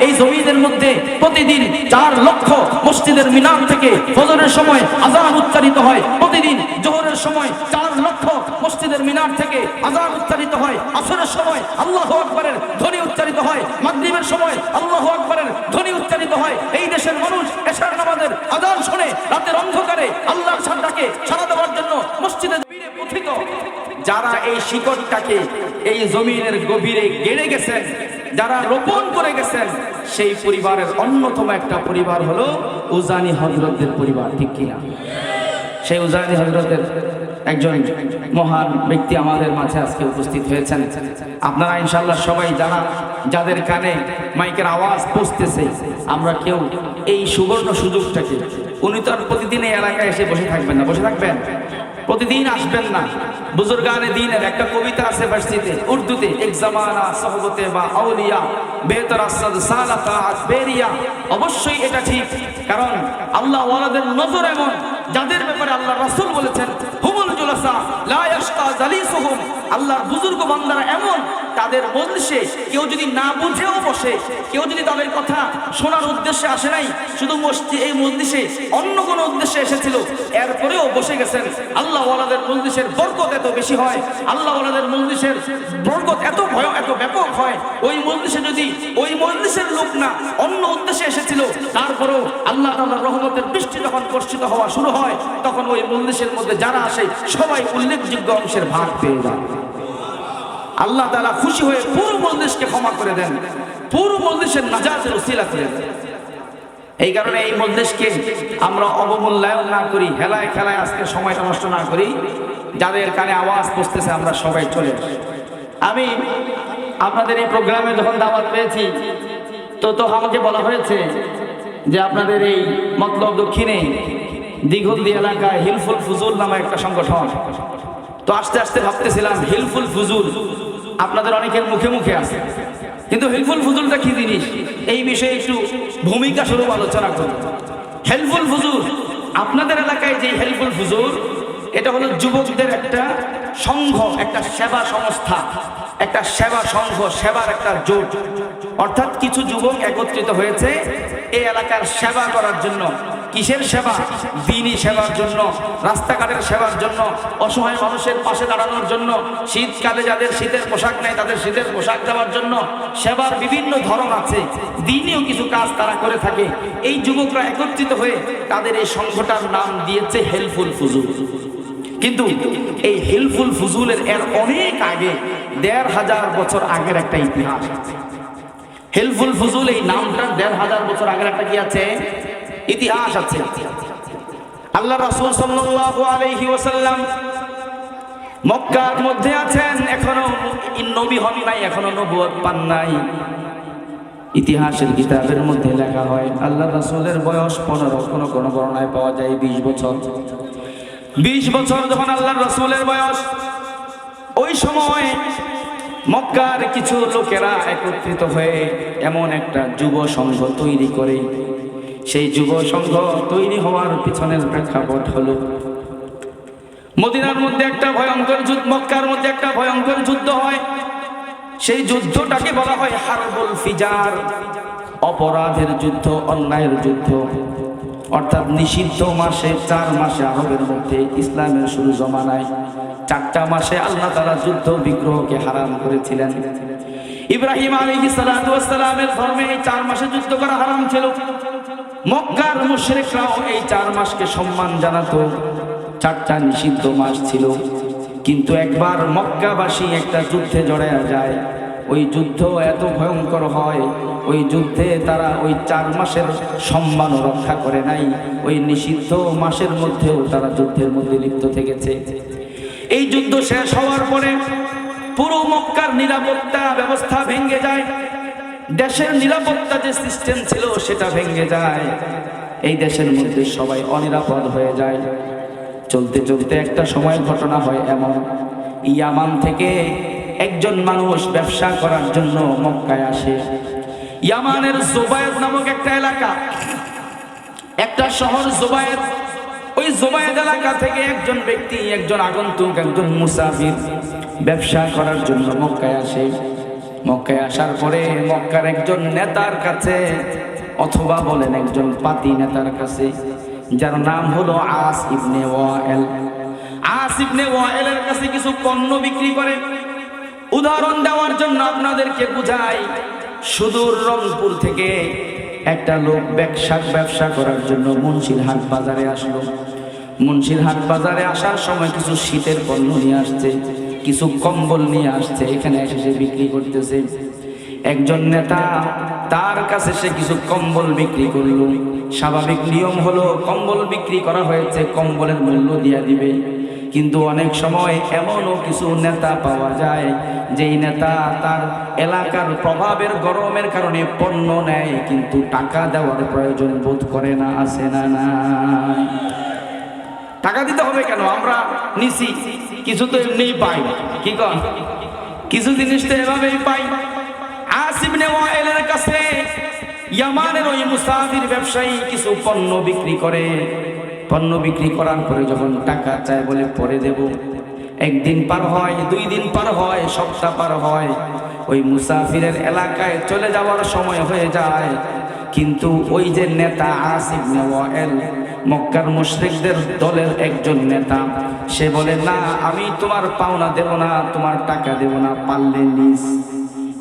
এই জমিনের মধ্যে প্রতিদিন 4 লক্ষ মসজিদের মিনার থেকে ফজরের সময় আযান উচ্চারিত হয়, প্রতিদিন জোহরের সময় 4 লক্ষ মসজিদের মিনার থেকে আযান উচ্চারিত হয়, আসরের সময় আল্লাহু আকবারের ধ্বনি উচ্চারিত হয়, মাগরিবের সময় আল্লাহু আকবারের ধ্বনি উচ্চারিত হয়। এই দেশের মানুষ এশার নামাজের আযান শুনে রাতের অন্ধকারে আল্লাহর ডাকে সাড়া দেওয়ার জন্য মসজিদে পথিত। যারা এই শিকড়টাকে এই জমিনের গভীরে গেড়ে গেছেন, যারা রোপণ করে গেছেন, সেই পরিবারের অন্যতম একটা পরিবার হলো উজানি হযরতদের পরিবার, ঠিক কিনা? সেই উজানি হযরতের একজন মহান ব্যক্তি আমাদের মাঝে আজকে উপস্থিত হয়েছেন। আপনারা ইনশাআল্লাহ সবাই যারা, যাদের কানে মাইকের আওয়াজ পৌঁছতেছে, আমরা কেউ এই সুবর্ণ সুযোগটাকে, উনি তো আর প্রতিদিন এই এলাকায় এসে বসে থাকবেন না, বসে থাকবেন, প্রতিদিন আসবেন না। বুজুর্গানে দ্বীনের একটা কবিতা আছে ফার্সিতে, উর্দুতে, এক জামানা সহবতে বা আউলিয়া বেহতর আসাদ সালাতা আসবেরিয়া। অবশ্যই এটা ঠিক, কারণ আল্লাহ ওয়ালাদের নজর এমন, যাদের ব্যাপারে আল্লাহ রাসূল বলেছেন হুমুল জুলাসা লা ইয়াশকা জালিসুহুম। আল্লাহর বুজুর্গ বান্দারা এমন, তাদের মজলিসে কেউ যদি না বুঝেও বসে, কেউ যদি তাদের কথা শোনার উদ্দেশ্যে আসে নাই, শুধু এই মজলিসে অন্য কোনো উদ্দেশ্যে এসেছিল, এরপরেও বসে গেছেন। আল্লাহ ওয়ালাদের মজলিসের বরকত এত বেশি হয়, আল্লাহ ওয়ালাদের মজলিসের বরকত এত এত ব্যাপক হয়। ওই মজলিসে যদি ওই মজলিসের লোক না অন্য উদ্দেশ্যে এসেছিল, তারপরেও আল্লাহ তাআলার রহমতের বৃষ্টি যখন বর্ষিত হওয়া শুরু হয়, তখন ওই মজলিসের মধ্যে যারা আসে সবাই উল্লেখযোগ্য অংশের ভাগ পেয়ে যায়। আল্লাহ তাআলা খুশি হয়ে পুরো মজলিসকে ক্ষমা করে দেন, পুরো মজলিসের নাজাতের ওসিলা করে দেন। এই কারণে এই মজলিসকে আমরা অবমূল্যায়ন না করি, হেলায় খেলায় আজকে সময়টা নষ্ট না করি। যাদের কানে আওয়াজ পৌঁছতেছে আমরা সবাই চলে আসি। আমি আপনাদের এই প্রোগ্রামে যখন দাওয়াত পেয়েছি, তো আমাকে বলা হয়েছে যে আপনাদের এই মতলব দক্ষিণে দিঘলদি এলাকায় হিলফুল ফুজুল নামে একটা সংগঠন। তো আস্তে আস্তে ভাবতেছিলাম হিলফুল ফুজুল আপনাদের অনেকের মুখে মুখে আছে, কিন্তু হিলফুল ফুজুলটা কি জিনিস, এই বিষয়ে একটু ভূমিকা স্বরূপ আলোচনা করব। হেলফুল ফুজুল, আপনাদের এলাকায় যে হেলফুল ফুজুল, এটা হলো যুবকদের একটা সংঘ, একটা সেবা সংস্থা, একটা সেবা সংঘ, সেবার একটা জোট। অর্থাৎ কিছু যুবক একত্রিত হয়েছে এই এলাকার সেবা করার জন্য। কিসের সেবা? দ্বীনি সেবার জন্য, রাস্তাঘাটের সেবার জন্য, অসহায় মানুষের পাশে দাঁড়ানোর জন্য, শীতকালে যাদের শীতের পোশাক নেই তাদের শীতের পোশাক দেওয়ার জন্য। সেবার বিভিন্ন ধরন আছে, দ্বীনিও কিছু কাজ তারা করে থাকে। এই যুবকরা একত্রিত হয়ে তাদের এই সংঘটার নাম দিয়েছে হেলফুল ফুজুল। কিন্তু এই হিলফুল ফুজুলের এর অনেক আগে, ১৫০০ বছর আগের একটা ইতিহাস। হিলফুল ফুজুল এই নামটা ১৫০০ বছর আগের একটা কি আছে, ইতিহাস আছে। আল্লাহ রাসূল সাল্লাল্লাহু আলাইহি ওয়াসাল্লাম মক্কার মধ্যে আছেন, এখনো নবী হন নাই, এখনো নবুয়ত পান নাই। ইতিহাসের কিতাবের মধ্যে লেখা হয় আল্লাহ রাসূলের বয়স ১৫, কোনো বর্ণনায় পাওয়া যায় ২০ বছর। ২০ বছর যখন আল্লাহর রাসূলের বয়স, ওই সময় মক্কার কিছু লোকেরা একত্রিত হয়ে এমন একটা যুব সংঘ তৈরি করে। সেই যুব সংঘ তৈরি হওয়ার পিছনের প্রেক্ষাপট হলো মদিনার মধ্যে একটা ভয়ঙ্কর যুদ্ধ, মক্কার মধ্যে একটা ভয়ঙ্কর যুদ্ধ হয়। সেই যুদ্ধটাকে বলা হয় হারবুল ফিজার, অপরাধের যুদ্ধ, অন্যায়ের যুদ্ধ। অর্থাৎ নিষিদ্ধ মাসে ৪ মাসে আরবের মধ্যে ইসলামের শুরু জমানায় ৪টা মাসে আল্লাহ তাআলা যুদ্ধ বিগ্রহকে হারাম করেছিলেন। ইব্রাহিম আলাইহিস সালাতু ওয়াস সালামের ধর্মে এই ৪ মাসে যুদ্ধ করা হারাম ছিল। মক্কার মুশরিকরাও এই ৪ মাসকে সম্মান জানাতো। ৪টা নিষিদ্ধ মাস ছিল। কিন্তু একবার মক্কাবাসী একটা যুদ্ধে জড়ায়া যায়। ওই যুদ্ধ এত ভয়ঙ্কর হয়, ওই যুদ্ধে তারা ওই ৪ মাসের সম্মান রক্ষা করে নাই। ওই নিষিদ্ধ মাসের মধ্যেও তারা যুদ্ধের মধ্যে লিপ্ত থেকেছে। এই যুদ্ধ শেষ হওয়ার পরে পুরো মক্কার নিরাপত্তা ব্যবস্থা ভেঙে যায়। দেশের নিরাপত্তা যে সিস্টেম ছিল সেটা ভেঙে যায়। এই দেশের মধ্যে সবাই অনিরাপদ হয়ে যায়। চলতে চলতে একটা সময় ঘটনা হয় এমন, ইয়ামান থেকে একজন মানুষ ব্যবসা করার জন্য মক্কায় আসে। ইয়ামানের জুবায়েদ নামক একটা এলাকা, একটা শহর জুবায়েদ। ওই জুবায়েদ এলাকা থেকে একজন ব্যক্তি, একজন আগন্তুক, একজন মুসাফির ব্যবসা করার জন্য মক্কায় আসে। মক্কায় আসার পরে মক্কার একজন নেতার কাছে, অথবা বলেন একজন পাতি নেতার কাছে, যার নাম হলো আস ইবনে ওয়াইল। আস ইবনে ওয়াইলের কাছে কিছু পণ্য বিক্রি করে। উদাহরণ দেওয়ার জন্য আপনাদেরকে বুঝাই, সুদূর রংপুর থেকে একটা লোক ব্যবসা করার জন্য মুন্সিরহাট বাজারে আসলো। মুন্সিরহাট বাজারে আসার সময় কিছু শীতের পণ্য নিয়ে আসছে, কিছু কম্বল নিয়ে আসছে, এখানে এসে সে বিক্রি করতেছে। একজন নেতা তার কাছে সে কিছু কম্বল বিক্রি করলো। স্বাভাবিক নিয়ম হলো কম্বল বিক্রি করা হয়েছে, কম্বলের মূল্য দিয়ে দিবে। কিন্তু অনেক সময় এমনও কিছু নেতা পাওয়া যায় যেই নেতা তার এলাকার প্রভাবের গরমের কারণে পণ্য নেয়, কিন্তু টাকা দেওয়ার প্রয়োজন বোধ করে না। আছে না? নাই। টাকা দিতে হবে কেন? আমরা নিছি, কিছু তো এমনিই পাই। কি কন? কিছু জিনিস তো এভাবেই পাই। আস ইবনে ওয়াইলের কাছে ইয়ামানের ওই মুসাফির ব্যবসায়ী কিছু পণ্য বিক্রি করে। পণ্য বিক্রি করার পরে যখন টাকা চায়, বলে পরে দেব। একদিন পার হয়, 2 দিন পার হয়, সপ্তাহ পার হয়, ওই মুসাফিরের এলাকায় চলে যাওয়ার সময় হয়ে যায়। কিন্তু ওই যে নেতা আস ইবনে ওয়াইল, মক্কার মুশরিকদের দলের একজন নেতা, সে বলে না, আমি তোমার পাওনা দেব না, তোমার টাকা দেব না, পারলে নিস।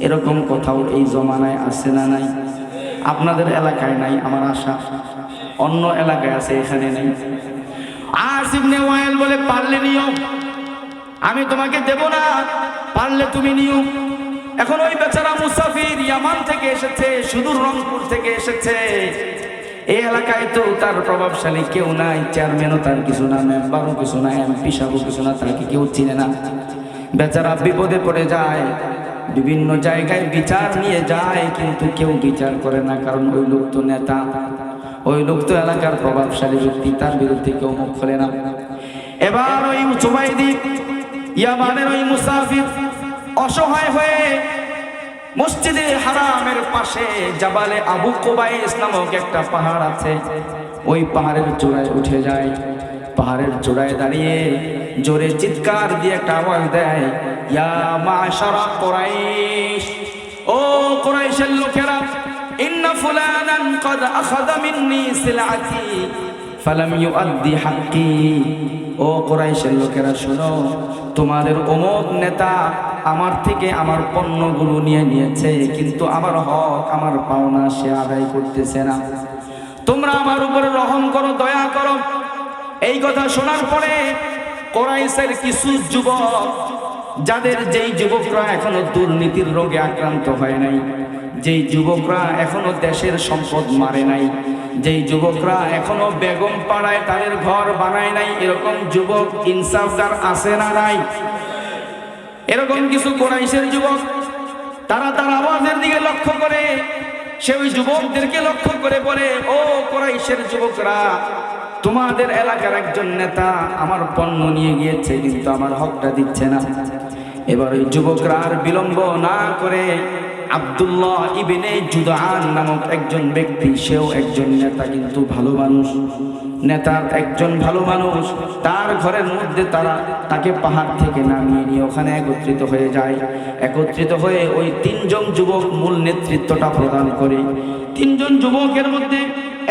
এরকম কোথাও এই জমানায় আছে না নাই? আপনাদের এলাকায় নাই, আমার আশা অন্য এলাকায় আছে, এখানে নেই। আস ইবনে ওয়াইল বলে পারলে নিও, আমি তোমাকে দেব না, পারলে তুমি নিও। এখন ওই বেচারা মুসাফির ইয়ামান থেকে এসেছে, সুদূর রংপুর থেকে এসেছে। এই এলাকায় তো তার প্রভাবশালী কেউ নাই, চেয়ারম্যানও তার কিছু না, মেম্বারও কিছু না, এমপি সাহেবও কিছু না, তাকে কেউ চিনে না। বেচারা বিপদে পড়ে যায়, বিভিন্ন জায়গায় বিচার নিয়ে যায়, কিন্তু কেউ বিচার করে না, কারণ ওই লোক তো নেতা, ওই লোক তো এলাকার প্রভাবশালী ব্যক্তি, তার বিরুদ্ধে কেউ মুখ খোলে না। এবার ওই জুবাইদি ইয়ামানের ওই মুসাফির অসহায় হয়ে মসজিদে হারামের পাশে জাবালে আবু কুবাইস নামক একটা পাহাড় আছে, ওই পাহাড়ের চূড়ায় উঠে যায়। পাহাড়ের চূড়ায় দাঁড়িয়ে জোরে চিৎকার দিয়ে একটা আওয়াজ দেয়, ইয়া মাশারা কুরাইশ, ও কুরাইশের লোকেরা, ইন্না ফুলানান ক্বাদ আখাযা মিন্নি সিলআতি ফালাম ইউআদ্দি হাক্কি। ও কুরাইশের লোকেরা শোনো, তোমাদের অমুক নেতা আমার থেকে আমার পণ্যগুলো নিয়ে নিয়েছে, কিন্তু আমার হক, আমার পাওনা সে আদায় করতেছে না। তোমরা আমার উপরে রহম করো, দয়া করো। এই কথা শোনার পরে কুরাইশের কিছু যুবক, যাদের যেই যুবকরা এখনো দুর্নীতির রোগে আক্রান্ত হয় নাই, যেই যুবকরা এখনো দেশের সম্পদ মারে নাই, যেই যুবকরা এখনো বেগম পাড়ায় তাদের ঘর বানায় নাই, এরকম যুবক ইনসাফদার আছে না নাই? এরকম কিছু কুরাইশের যুবক, তারা তার আওয়াজের দিকে লক্ষ্য করে, সে ওই যুবকদেরকে লক্ষ্য করে বলে, ও কুরাইশের যুবকরা, তোমাদের এলাকার একজন নেতা আমার পণ্য নিয়ে গিয়েছে, কিন্তু আমার হকটা দিচ্ছে না। এবার ওই যুবকরা আর বিলম্ব না করে আব্দুল্লাহ ইবনে জুদআন নামক একজন ব্যক্তি, সেও একজন নেতা, কিন্তু ভালো মানুষ, নেতার একজন ভালো মানুষ, তার ঘরের মধ্যে তারা তাকে পাহাড় থেকে নামিয়ে নিয়ে ওখানে একত্রিত হয়ে যায়। একত্রিত হয়ে ওই 3 জন যুবক মূল নেতৃত্বটা প্রদান করে। 3 জন যুবকের মধ্যে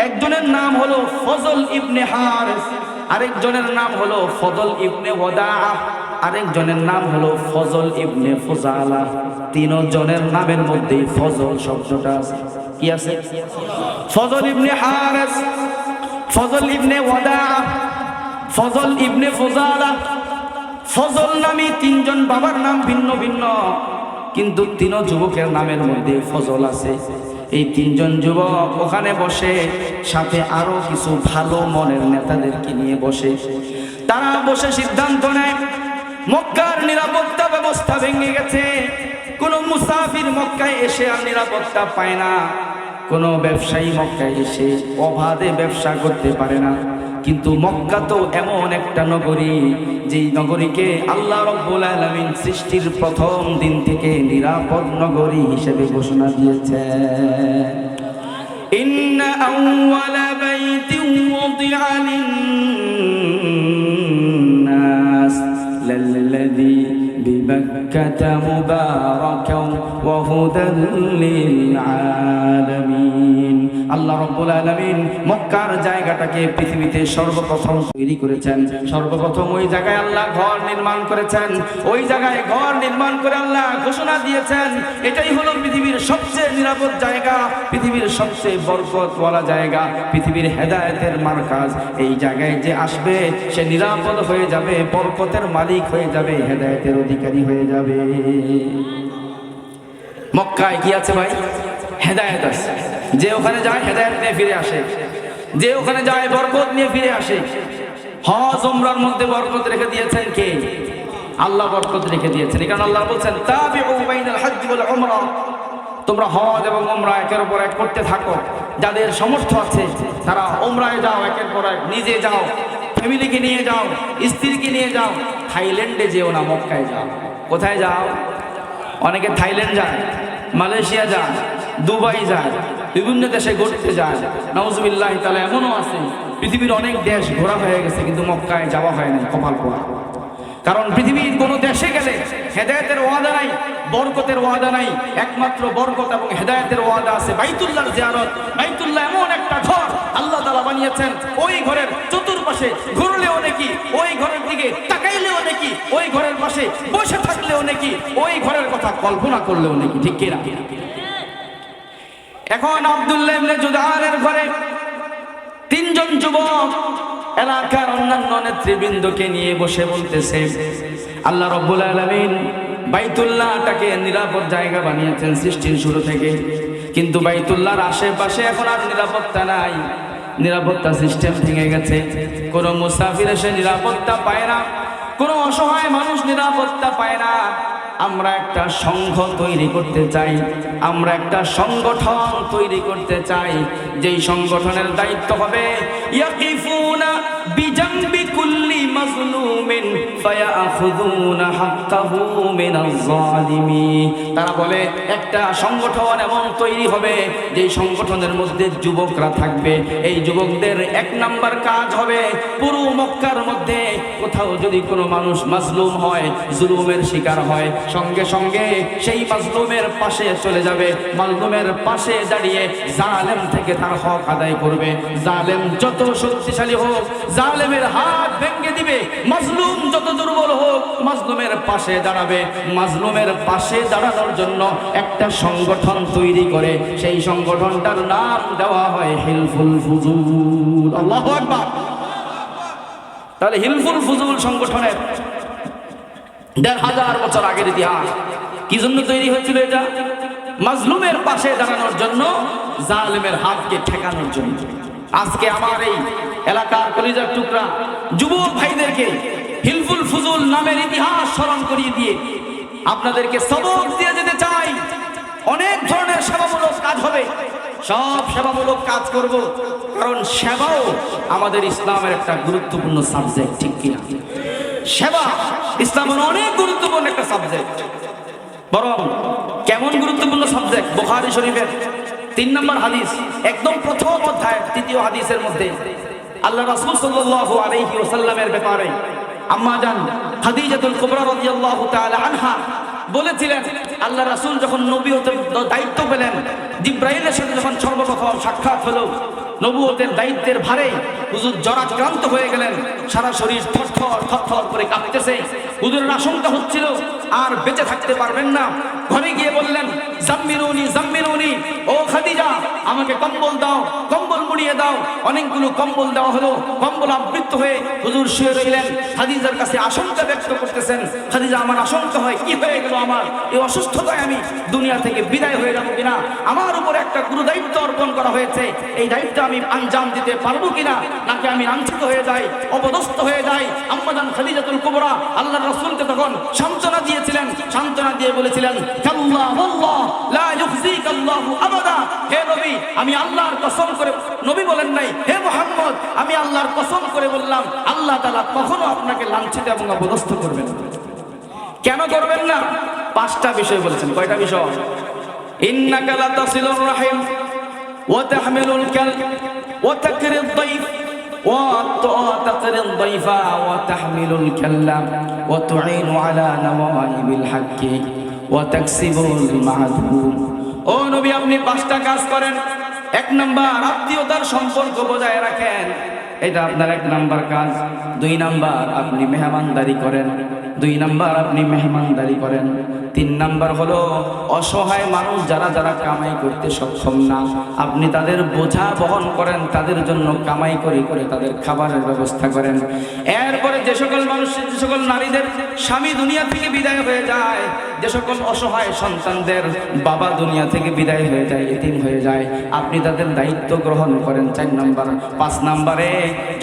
একজনের নাম হলো ফজল ইবনে হারিস, আরেকজনের নাম হলো ফজল ইবনে ওয়াদাআ, আরেকজনের নাম হলো ফজল ইবনে ফুজালা। 3 জনের নামের মধ্যে ফজল শব্দটা আছে। কি আছে? ফজল ইবনে হারিস, ফজল ইবনে ওয়াদাআ, ফজল ইবনে ফুজালা। ফজল নামে 3 জন, বাবার নাম ভিন্ন ভিন্ন, কিন্তু 3 যুবকের নামের মধ্যে ফজল আছে। এই 3 জন যুবক ওখানে বসে, সাথে আরো কিছু ভালো মনের নেতাদেরকে নিয়ে বসে। তারা বসে সিদ্ধান্ত নেয়, মক্কার নিরাপত্তা ব্যবস্থা ভেঙে গেছে, কোন মুসাফির মক্কায় এসে আর নিরাপত্তা পায় না, কোন ব্যবসায়ী মক্কায় এসে অবাধে ব্যবসা করতে পারে না। কিন্তু মক্কা তো এমন একটা নগরী, যেই নগরীকে আল্লাহ রাব্বুল আলামিন সৃষ্টির প্রথম দিন থেকে নিরাপদ নগরী হিসেবে ঘোষণা দিয়েছে। ইন্না আউওয়ালা বাইতিন ওয়াদিআ লিন-নাস লাল্লাযী বিবাক্কাতা مكة مباركا وهدى للعالمين আল্লাহ রাব্বুল আলামিন মক্কার জায়গাটাকে পৃথিবীতে সর্বপ্রথম তৈরি করেছেন। সর্বপ্রথম ওই জায়গায় আল্লাহ ঘর নির্মাণ করেছেন। ওই জায়গায় ঘর নির্মাণ করে আল্লাহ ঘোষণা দিয়েছেন, এটাই হলো পৃথিবীর সবচেয়ে নিরাপদ জায়গা, পৃথিবীর সবচেয়ে বরকতওয়ালা জায়গা, পৃথিবীর হেদায়েতের মারকাজ। এই জায়গায় যে আসবে সে নিরাপদ হয়ে যাবে, বরকতের মালিক হয়ে যাবে, হেদায়েতের অধিকারী হয়ে যাবে। মক্কায় কি আছে ভাই? হেদায়েত আছে। যে ওখানে যায় হেদায়েত নিয়ে ফিরে আসে, যে ওখানে যায় বরকত নিয়ে ফিরে আসে। হজ উমরার মধ্যে বরকত রেখে দিয়েছেন কে? আল্লাহ বরকত রেখে দিয়েছেন। কারণ আল্লাহ বলছেন তাবিউ বাইনাল হজ্জ ওয়াল উমরা, তোমরা হজ এবং উমরা একের উপর এক করতে থাকো। যাদের সামর্থ্য আছে তারা উমরায় যাও, একের পর এক, নিজে যাও, ফ্যামিলিকে নিয়ে যাও, স্ত্রীকে নিয়ে যাও। থাইল্যান্ডে যেও না, মক্কায় যাও। কোথায় যাও? অনেকে থাইল্যান্ড যায়, মালয়েশিয়া যায়, দুবাই যায়, বিভিন্ন দেশে ঘুরতে যায়। নাউজুবিল্লাহি তাআলা এমনও আছে পৃথিবীর অনেক দেশ ঘোরা হয়ে গেছে কিন্তু মক্কায় যাওয়া হয় না, কপাল পোড়া। কারণ পৃথিবীর কোনো দেশে গেলে হেদায়েতের ওয়াদা নাই, বরকতের ওয়াদা নাই। একমাত্র বরকত এবং হেদায়েতের ওয়াদা আছে বাইতুল্লাহর জিয়ারত। বাইতুল্লাহ এমন একটা ঘর আল্লাহ তাআলা বানিয়েছেন, ওই ঘরের চতুর্পাশে ঘুরলেও নাকি, ওই ঘরের দিকে তাকাইলেও নাকি, ওই ঘরের পাশে বসে থাকলেও নাকি, ওই ঘরের কথা কল্পনা করলেও নাকি। ঠিক কি না? এখন আব্দুল্লাহ ইবনে জুদানের ঘরে তিনজন যুবক এলাকার অন্যান্য নেতৃবৃন্দকে নিয়ে বসে বলতেছে, আল্লাহ রাব্বুল আলামিন বাইতুল্লাহটাকে নিরাপদ জায়গা বানিয়েছেন সৃষ্টির শুরু থেকে, কিন্তু বাইতুল্লাহর আশেপাশে এখন আর নিরাপত্তা নাই। নিরাপত্তা সিস্টেম ভেঙে গেছে। কোনো মুসাফির এসে নিরাপত্তা পায় না, কোনো অসহায় মানুষ নিরাপত্তা পায় না। আমরা একটা সংঘ তৈরি করতে চাই, আমরা একটা সংগঠন তৈরি করতে চাই, যেই সংগঠনের দায়িত্ব হবে ইয়াকিফুনা বিজামবি কুল্লি মাজলুমিন ফায়াখুযুনা হাক্কাহু মিনাজ জালিমিন। তারা বলে একটা সংগঠন এমন তৈরি হবে যেই সংগঠনের মধ্যে যুবকরা থাকবে। এই যুবকদের এক নাম্বার কাজ হবে পুরো মক্কার মধ্যে কোথাও যদি কোনো মানুষ মাজলুম হয়, জুলুমের শিকার হয়, সঙ্গে সঙ্গে সেই মাজলুমের পাশে চলে যাবে, মাজলুমের পাশে দাঁড়িয়ে জালেম থেকে তার হক আদায় করবে। জালেম যত শক্তিশালী হোক জালেমের হাত ভেঙে দিবে, মাজলুম যত দুর্বল হোক মাজলুমের পাশে দাঁড়াবে। মাজলুমের পাশে দাঁড়ানোর জন্য একটা সংগঠন তৈরি করে সেই সংগঠনটার নাম দেওয়া হয় হিলফুল ফুজুল। আল্লাহু আকবার। তাহলে হিলফুল ফুজুল সংগঠনের ১৫০০ বছর আগের ইতিহাস। কি জন্য তৈরি হয়েছিল এটা? মাজলুমের পাশে দাঁড়ানোর জন্য, জালেমের হাতকে ঠেকানোর জন্য। আজকে আমার এই এলাকার কলিজার টুকরা যুবক ভাইদেরকে হিলফুল ফুজুল নামের ইতিহাস স্মরণ করিয়ে দিয়ে আপনাদেরকে সবক দিয়ে যেতে চাই। অনেক ধরনের সেবামূলক কাজ হবে, সব সেবামূলক কাজ করব, কারণ সেবাও আমাদের ইসলামের একটা গুরুত্বপূর্ণ সাবজেক্ট। ঠিক কিনা? সেবা ইসলামের অনেক গুরুত্বপূর্ণ একটা সাবজেক্ট। বরং কেমন গুরুত্বপূর্ণ সাবজেক্ট? বুখারী শরীফের ৩ নম্বর হাদিস, একদম প্রথম অধ্যায় ৩য় হাদিসের মধ্যে আল্লাহ রাসূল সাল্লাল্লাহু আলাইহি ওয়াসাল্লামের ব্যাপারে আম্মা জান খাদিজাতুল কুবরা রাদিয়াল্লাহু তাআলা আনহা বলেছিলেন, আল্লাহ রাসূল যখন নবী হতে দায়িত্ব পেলেন, জিবরাইলের সাথে যখন সর্বপ্রথম সাক্ষাৎ হলো, নবুয়তের দায়িত্বের ভারে হুজুর জরাক্রান্ত হয়ে গেলেন, সারা শরীর থরথর থরথর করে কাঁপতেছে। হুজুরের আশঙ্কা হচ্ছিল আর বেঁচে থাকতে পারবেন না। ঘরে গিয়ে বললেন, জাম্মিলুনি জাম্মিলুনি, ও খাদিজা আমাকে কম্বল দাও, কম্বল মুড়িয়ে দাও। অনেকগুলো কম্বল দেওয়া হলো, কম্বল আবৃত হয়ে হুজুর শুয়ে রইলেন। খাদিজার কাছে আশঙ্কা ব্যক্ত করতেছেন, খাদিজা আমার আশঙ্কা হয় কি হয়ে গেল, আমার এই অসুস্থতায় আমি দুনিয়া থেকে বিদায় হয়ে যাবো কিনা, আমার উপর একটা গুরু দায়িত্ব অর্পণ করা হয়েছে, এই দায়িত্ব আমি আঞ্জাম দিতে পারবো কিনা, নাকি আমি লাঞ্ছিত হয়ে যাই, অপদস্থ হয়ে যাই। আম্মা জান খাদিজাতুল কুবরা আল্লাহর রাসূলকে তখন সান্ত্বনা দিয়েছিলেন, সান্ত্বনা দিয়ে বলেছিলেন, কাল্লাহ ওয়াল্লাহ লা ইউখজিকাল্লাহু আবাদা। হে নবী, আমি আল্লাহর কসম করে, নবী বলেন নাই হে মুহাম্মদ, আমি আল্লাহর কসম করে বললাম আল্লাহ তাআলা কখনো আপনাকে লাঞ্ছিত এবং অপদস্থ করবেন না। কেন করবেন না? 5টা বিষয় বলেছেন। কয়টা বিষয়? ইন্নাকা লাতাসিলুর রাহিম ওয়া তাহমিলুল কাল ওয়া তাকরিদ দাইফ وتقري الضيف وتحمل الكلة وتعين على نوائب الحق وتكسب المعدوم ও নবী আপনি পাঁচটা কাজ করেন। এক নাম্বার, আত্মীয়তার সম্পর্ক বজায় রাখেন, এটা আপনার এক নাম্বার কাজ। দুই নাম্বার, আপনি মেহমানদারি করেন। দুই নাম্বার, আপনি মেহমানদারি করেন। তিন নাম্বার হলো অসহায় মানুষ যারা যারা কামাই করতে সক্ষম না, আপনি তাদের বোঝা বহন করেন, তাদের জন্য কামাই করে করে তাদের খাবারের ব্যবস্থা করেন। এরপরে যে সকল মানুষ, যে সকল নারীদের স্বামী দুনিয়া থেকে বিদায় হয়ে যায়, যে সকল অসহায় সন্তানদের বাবা দুনিয়া থেকে বিদায় হয়ে যায়, এতিম হয়ে যায়, আপনি তাদের দায়িত্ব গ্রহণ করেন। 4 নাম্বার। 5 নাম্বারে,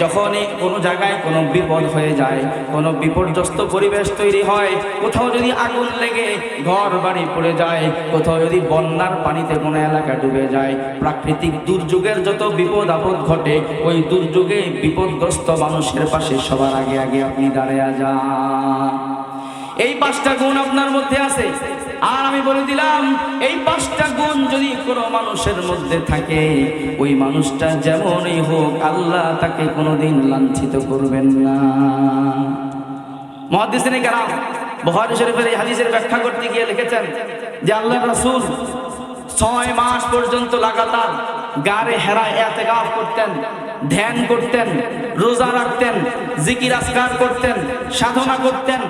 যখনই কোনো জায়গায় কোনো বিপদ হয়ে যায়, কোনো বিপর্যস্ত পরিবেশ তৈরি হয়, কোথাও যদি আগুন লেগে ঘর বাড়ি পড়ে যায়, কোথাও যদি বন্যার পানিতে কোনো এলাকা ডুবে যায়, প্রাকৃতিক দুর্যোগের যত বিপদ আপদ ঘটে, ওই দুর্যোগে বিপদগ্রস্ত মানুষের পাশে সবার আগে আগে আপনি দাঁড়িয়ে যান। এই 5টা গুণ আপনার মধ্যে আছে। আর আমি বলে দিলাম, এই 5টা গুণ যদি কোনো মানুষের মধ্যে থাকে, ওই মানুষটা যেমনই হোক আল্লাহ তাকে কোনোদিন লাঞ্ছিত করবেন না। মুহাদ্দিসিনে কেরাম বুখারী শরীফের এই হাদিসের ব্যাখ্যা করতে গিয়ে লিখেছেন যে আল্লাহর রাসূল 6 মাস পর্যন্ত লাগাতার গারে হেরায় ইতিকাফ করতেন, ধ্যান করতেন, রোজা রাখতেন, জিকির আজকার করতেন, সাধনা করতেন।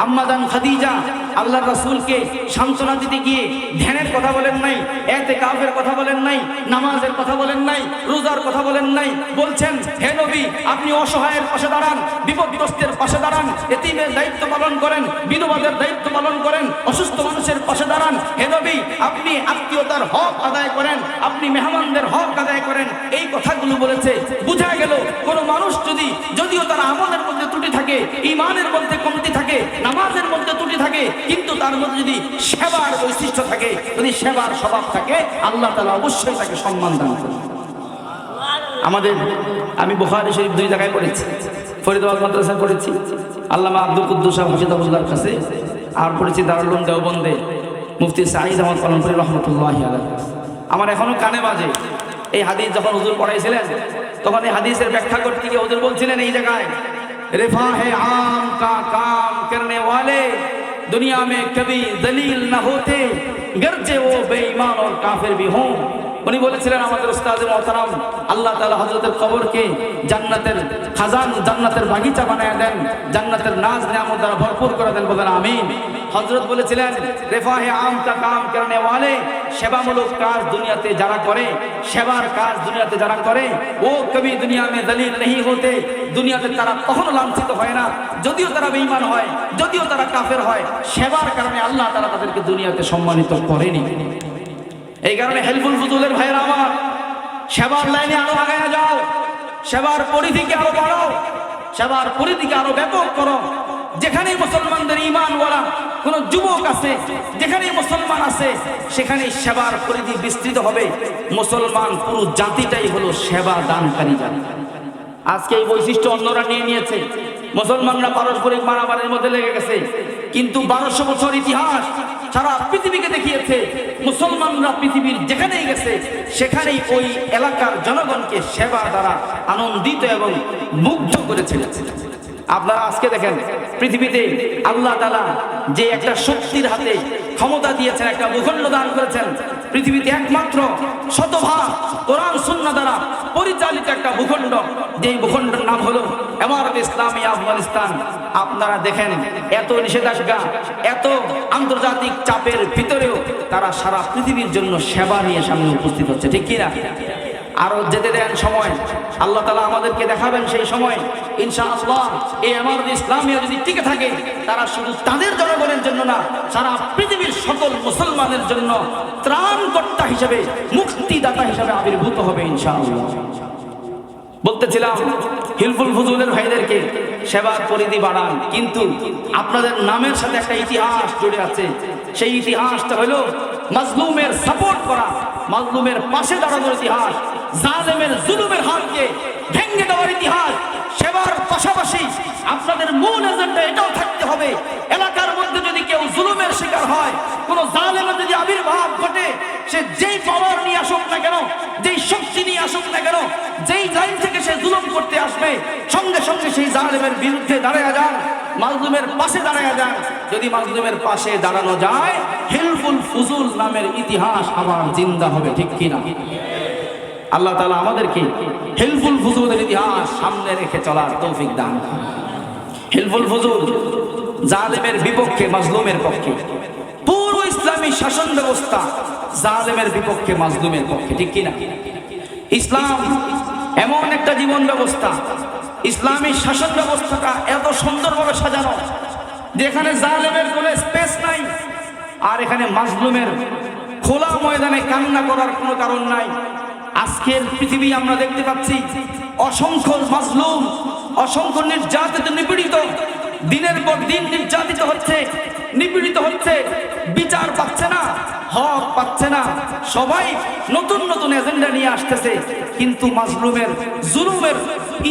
আম্মা জান খাদিজা আল্লাহর রাসূলকে সান্ত্বনা দিতে গিয়ে ধ্যানের কথা বলেন নাই, ইতিকাফের কথা বলেন নাই, নামাজের কথা বলেন নাই, রোজার কথা বলেন নাই। বলছেন, হে নবী, আপনি অসহায়ের পাশে দাঁড়ান, বিপদগ্রস্তের পাশে দাঁড়ান, এতিমের দায়িত্ব পালন করেন, বিধবাদের দায়িত্ব পালন করেন, অসুস্থ মানুষের পাশে দাঁড়ান। হে নবী, আপনি আত্মীয়তার হক আদায় করেন, আপনি মেহমানদের হক আদায় করেন। এই কথাগুলো বলেছে। বুঝা গেল, কোন মানুষ যদিও তার আমলের মধ্যে ত্রুটি থাকে, ঈমানের মধ্যে কমতি থাকে, নামাজের মধ্যে ত্রুটি থাকে, কিন্তু তার মধ্যে যদি সেবার বৈশিষ্ট্য থাকে, যদি সেবার স্বভাব থাকে, আল্লাহ তাআলা অবশ্যই তাকে সম্মান দান করেন। আমি বুখারী শরীফ 2 জায়গায় পড়েছি, ফরিদাবাদ মাদ্রাসায় পড়েছি, আল্লামা আব্দুল কুদ্দুস হাফিজাহুল্লাহর কাছে, আর পড়েছি দারুল উলুম দেওবন্দে মুফতি সাঈদ আহমদ কলমপুরি রহমতুল্লাহি আলাইহি। আমার এখনো কানে বাজে। এই হাদিস যখন হুজুর পড়াইছিলেন, তখন এই হাদিসের ব্যাখ্যা করতে গিয়ে হুজুর বলছিলেন এই জায়গায়, रिफा है आम का काम करने वाले दुनिया में कभी दलील न होते, गरचे वो बेईमान और काफिर भी हों। উনি বলেছিলেন, আমাদের উস্তাদ মুহতারাম আল্লাহ তাআলা হযরতের কবরকে জান্নাতের খাজান, জান্নাতের বাগিচা বানায় দেন, জান্নাতের নাজ নিয়ামত দ্বারা ভরপুর করে দেন, বলেন আমিন। হযরত বলেছিলেন, রেফাহে আম কা কাম করনে ওয়ালে, সেবামূলক কাজ দুনিয়াতে যারা করে, সেবার কাজ দুনিয়াতে যারা করে, ও কবি দুনিয়া মে দলিল नहीं होते, দুনিয়াতে তারা কখনো লাঞ্ছিত হয় না। যদিও তারা বেঈমান হয়, যদিও তারা কাফের হয়, সেবার কারণে আল্লাহ তাআলা তাদেরকে দুনিয়াতে সম্মানিত করেনি। এই কারণে হেলফুল ফুজুলের ভাইয়েরা আমার, সেবার লাইনে আরো আগায় যাও, সেবার পরিধিকে আরো বাড়াও, সেবার পরিধিকে আরো ব্যাপক করো। যেখানেই মুসলমানদের ঈমানওয়ালা কোন যুবক আছে, যেখানেই মুসলমান আছে, সেখানেই সেবার পরিধি বিস্তৃত হবে। মুসলমান পুরো জাতিটাই হলো সেবা দানকারী জাতি। আজকে এই বৈশিষ্ট্য অন্যরা নিয়ে নিয়েছে। মুসলমানরা পারস্পরিক মারামারির মধ্যে লেগে গেছে, কিন্তু 1200 বছর ইতিহাস সারা পৃথিবীকে দেখিয়েছে, মুসলমানরা পৃথিবীর যেখানেই গেছে, সেখানেই ওই এলাকার জনগণকে সেবা দ্বারা আনন্দিত এবং মুগ্ধ করেছে। আপনারা আজকে দেখেন, পৃথিবীতে আল্লাহ তাআলা যে একটা শক্তির হাতে ক্ষমতা দিয়েছেন, একটা ভূখণ্ড দান করেছেন, পৃথিবীতে একমাত্র শতভাগ কোরআন সুন্নাহ দ্বারা পরিচালিত একটা ভূখণ্ড, যে ভূখণ্ডের নাম হলো ইমারত ইসলামিয়া আফগানিস্তান। আপনারা দেখেন, এত নিষেধাজ্ঞা, এত আন্তর্জাতিক চাপের ভিতরেও তারা সারা পৃথিবীর জন্য সেবা নিয়ে সামনে উপস্থিত হচ্ছে, ঠিক কিনা? আরো যেতে দেন সময়, আল্লাহ তাআলা আমাদেরকে দেখাবেন সেই সময় ইনশাআল্লাহ। এই ইমারত ইসলামিয়া যদি টিকে থাকে, তারা শুধু তাদের জনগণের জন্য না, সারা পৃথিবীর সকল মুসলমানের জন্য ত্রাণকর্তা হিসেবে, মুক্তিদাতা হিসেবে আবির্ভূত হবে ইনশাআল্লাহ। বলতেছিলাম, হিলফুল ফুজুলের ভাইদেরকে সেবার পরিধি বাড়ান, কিন্তু আপনাদের নামের সাথে একটা ইতিহাস জড়ে আছে। সেই ইতিহাসটা হলো মাজলুমের সাপোর্ট করা, মাজলুমের পাশে দাঁড়ানোর ইতিহাস, জালেমের জুলুমের হাতকে ভেঙে দেওয়ার ইতিহাস। সেবার পাশাপাশি আপনাদের মূল এজেন্ডা এটাও থাকতে হবে, এলাকার মধ্যে যদি কেউ জুলুমের শিকার হয়, কোন জালেমের যদি আবির্ভাব ঘটে, সে যেই পাওয়ার নিয়ে আসুক না কেন, যেই শক্তি নিয়ে আসুক না কেন, যেই লাইন থেকে সে জুলুম করতে আসবে সঙ্গে সঙ্গে সেই জালেমের বিরুদ্ধে দাঁড়ায়া যান, মাজলুমের পাশে দাঁড়ায়া যান। যদি মাজলুমের পাশে দাঁড়ানো যায়, হিলফুল ফুজুল নামের ইতিহাস আবার জিন্দা হবে, ঠিক কিনা? আল্লাহ তাআলা আমাদেরকে হিলফুল ফুজুলের ইতিহাস সামনে রেখে চলার তৌফিক দান করুন। হিলফুল ফুজুল জালেমের বিপক্ষে, মাজলুমের পক্ষে। পুরো ইসলামী শাসন ব্যবস্থা জালেমের বিপক্ষে, মাজলুমের পক্ষে, ঠিক কিনা? ইসলাম এমন একটা জীবন ব্যবস্থা, ইসলামী শাসন ব্যবস্থাটা এত সুন্দরভাবে সাজানো যেখানে জালেমের কোনো স্পেস নাই, আর এখানে মাজলুমের খোলা ময়দানে কান্না করার কোনো কারণ নাই। আজকের পৃথিবী আমরা দেখতে পাচ্ছি অসংখ্য মাজলুম, অসংখ্য নির্যাতিত, নিপীড়িত, দিনের পর দিন নির্যাতিত হচ্ছে, নিপীড়িত হচ্ছে, বিচার পাচ্ছে না, হক পাচ্ছে না। সবাই নতুন নতুন এজেন্ডা নিয়ে আসতেছে, কিন্তু মাজলুমের জুলুমের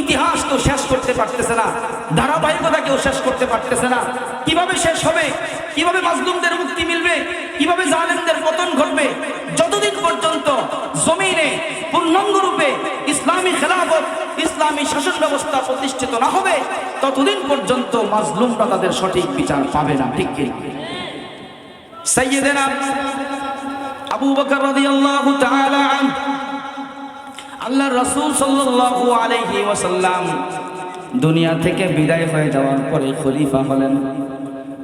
ইতিহাস তো শেষ করতে পারতেছে না, ধারাবাহিকতা কেউ শেষ করতে পারতেছে না। কিভাবে শেষ হবে, কিভাবে মাজলুমদের মুক্তি মিলবে, কিভাবে জালেমদের পতন ঘটবে? যতদিন পর্যন্ত জমিনে পূর্ণাঙ্গ রূপে ইসলামী খেলাফত, ইসলামী শাসন ব্যবস্থা প্রতিষ্ঠিত না হবে, ততদিন পর্যন্ত মাজলুমরা তাদের সঠিক বিচার পাবে না, ঠিক কি? সাইয়েদেনা আবু বকর রাদিয়াল্লাহু তাআলা আনহু, আল্লাহর রাসূল সাল্লাল্লাহু আলাইহি ওয়াসাল্লাম দুনিয়া থেকে বিদায় হয়ে যাওয়ার পরে খলিফা হলেন।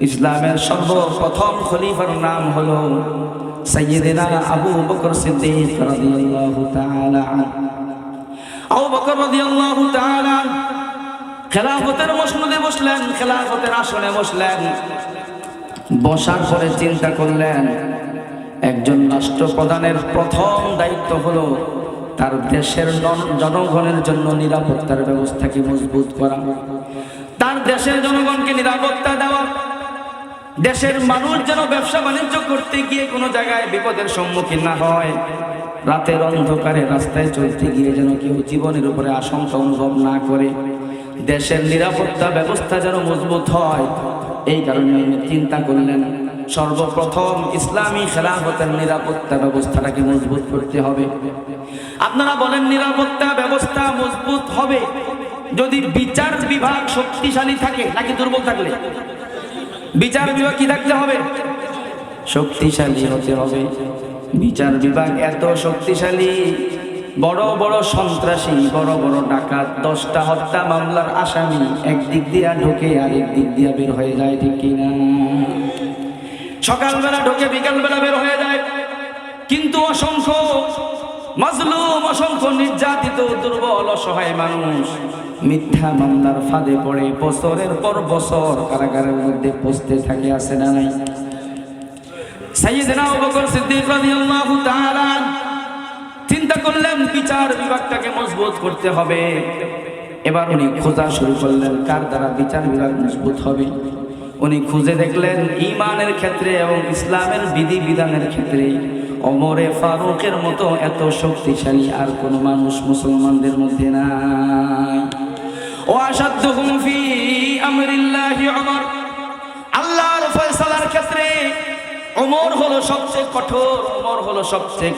ইসলামের সর্বপ্রথম খলিফার নাম হলো সাইয়েদেনা আবু বকর সিদ্দিক রাদিয়াল্লাহু তাআলা আনহু। আবু বকর রাদিয়াল্লাহু তাআলা খেলাফতের মসনদে বসলেন, খেলাফতের আসনে বসলেন। বসার পরে চিন্তা করলেন, একজন রাষ্ট্রপ্রধানের প্রথম দায়িত্ব হলো তার দেশের জনগণের জন্য নিরাপত্তার ব্যবস্থাকে মজবুত করা, তার দেশের জনগণকে নিরাপত্তা দেওয়া, দেশের মানুষ যেন ব্যবসা বাণিজ্য করতে গিয়ে কোনো জায়গায় বিপদের সম্মুখীন না হয়, রাতের অন্ধকারে রাস্তায় চলতে গিয়ে যেন কেউ জীবনের উপরে আশঙ্কা অনুভব না করে, দেশের নিরাপত্তা ব্যবস্থা যেন মজবুত হয়। এই কারণে চিন্তা করলেন সর্বপ্রথম ইসলামী খেলাফতের নিরাপত্তা ব্যবস্থাটাকে মজবুত করতে হবে। আপনারা বলেন নিরাপত্তা ব্যবস্থা মজবুত হবে যদি বিচার বিভাগ শক্তিশালী থাকে নাকি দুর্বল থাকলে? বিচার বিভাগ কি থাকতে হবে? শক্তিশালী হতে হবে। বিচার বিভাগ এত শক্তিশালী, বড় বড় সন্ত্রাসী, বড় বড় ডাকাত, 10টা হত্যা মামলার আসামি একদিক দিয়া ঢোকে আরেক দিক দিয়া বের হয়ে যায়, ঠিক কিনা? সকালবেলা ঢোকে বিকালবেলা বের হয়ে যায়, কিন্তু অসংখ্য মাজলুম, অসংখ্য নির্যাতিত, দুর্বল, অসহায় মানুষ মিথ্যা মামলার ফাঁদে পড়ে বছরের পর বছর কারাগারের মধ্যে পচতে থাকে, আছে না নাই? সাইয়েদনা আবু বকর সিদ্দিক রাদিয়াল্লাহু তাআলা চিন্তা করলেন বিচার বিভাগটাকে মজবুত করতে হবে। এবার উনি খোঁজা শুরু করলেন কার দ্বারা বিচার বিভাগ মজবুত হবে। উনি খুঁজে দেখলেন ঈমানের ক্ষেত্রে এবং ইসলামের বিধি বিধানের ক্ষেত্রে ওমরে ফারুকের মতো এত শক্তিশালী আর কোন মানুষ মুসলমানদের মধ্যে নাই। ওয়াশাদ্দুহুম ফি আমরিল্লাহি ওমর, আল্লাহর ফয়সালার ক্ষেত্রে ওমর হলো সবচেয়ে কঠোর, ওমর হলো সবচেয়ে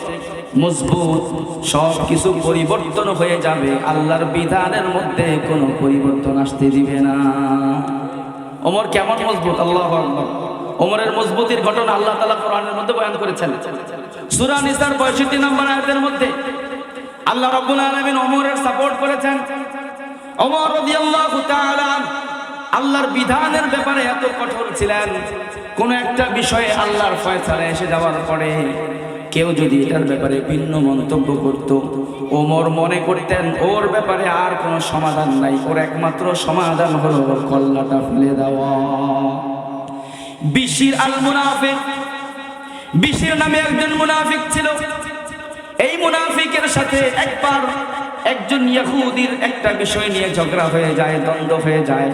মজবুত। সব কিছু পরিবর্তন হয়ে যাবে, আল্লাহর বিধানের মধ্যে কোনো পরিবর্তন আসতে দিবে না। ওমর কেমন মজবুত! আল্লাহু আকবার। ওমরের মজবুতির ঘটনা আল্লাহ তাআলা কোরআনের মধ্যে বয়ান করেছেন। সূরা নিসার 65 নম্বর আয়াতের মধ্যে আল্লাহ রাব্বুল আলামিন ওমরের সাপোর্ট করেছেন। ওমর রাদিয়াল্লাহু তাআলা আল্লাহর বিধানের ব্যাপারে এত কঠোর ছিলেন, কোন একটা বিষয়ে আল্লাহর ফয়সালা এসে যাওয়ার পরে কেউ যদি এটার ব্যাপারে ভিন্ন মন্তব্য করত, ওমর মনে করতেন ওর ব্যাপারে আর কোনো সমাধান নাই, ওর একমাত্র সমাধান হলো ওর কল্লাটা ফেলে দেওয়া। বিশির আল মুনাফিক, বিশির নামে একজন মুনাফিক ছিল। এই মুনাফিকের সাথে একবার একজন ইহুদির একটা বিষয় নিয়ে ঝগড়া হয়ে যায়, দ্বন্দ্ব হয়ে যায়।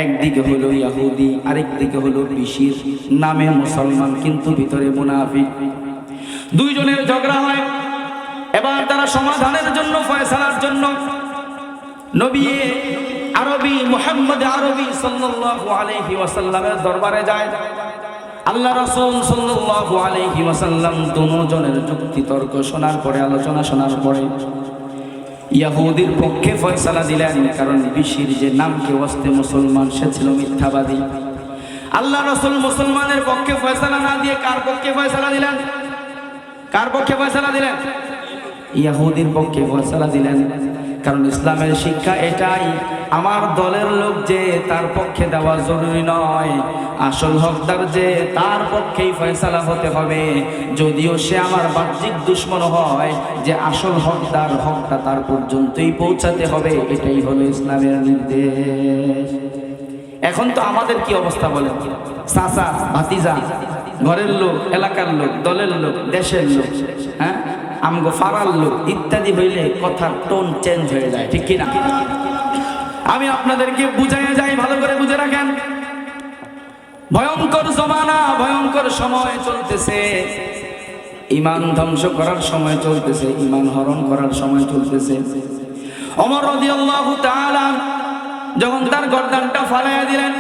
একদিকে হলো ইহুদি, আরেকদিকে হলো বিশির নামে মুসলমান কিন্তু ভিতরে মুনাফিক। দুইজনের ঝগড়া হয়। এবার তারা সমাধানের জন্য, ফয়সালার জন্য নবী আরবি মুহাম্মদ আরবি সাল্লাল্লাহু আলাইহি ওয়াসাল্লামের দরবারে যায়। আল্লাহ রাসূল সাল্লাল্লাহু আলাইহি ওয়াসাল্লাম দুজনের যুক্তি তর্ক শোনার পরে, আলোচনা শোনার পরে ইহুদির পক্ষে ফয়সালা দিলেন, কারণ বিশির যে নামকে ওয়াস্তে মুসলমান সে ছিল মিথ্যাবাদী। আল্লাহ রাসূল মুসলমানের পক্ষে ফয়সালা না দিয়ে কার পক্ষে ফয়সালা দিলেন? কার পক্ষে ফয়সালা দিলেন? ইহুদির পক্ষে ফয়সালা দিলেন। কারণ ইসলামের শিক্ষা এটাই, আমার দলের লোক যে তার পক্ষে দেওয়া জরুরি নয়, আসল হকদার যে তার পক্ষেই ফয়সালা হতে হবে, যদিও সে আমার বাহ্যিক দুশমন হয়, যে আসল হকদার হকটা তার পর্যন্তই পৌঁছাতে হবে, এটাই হলো ইসলামের নির্দেশ। এখন তো আমাদের কি অবস্থা বলে, চাচা ভাতিজা, ঘরের লোক, এলাকার লোক, দলের লোক, দেশের লোক, হ্যাঁ আমগো ফারার লোক ইত্যাদি হইলে কথার টোন চেঞ্জ হয়ে যায়, ঠিক কিনা? আমি আপনাদেরকে বুঝাইয়া যাই, ভালো করে বুঝে রাখেন। ভয়ঙ্কর জমানা, ভয়ঙ্কর সময় চলতেছে, ঈমান ধ্বংস করার সময় চলতেছে, ঈমান হরণ করার সময় চলতেছে। ওমর রাদিয়াল্লাহু তাআলা যখন তার গর্দানটা ফালাইয়া দিলেন,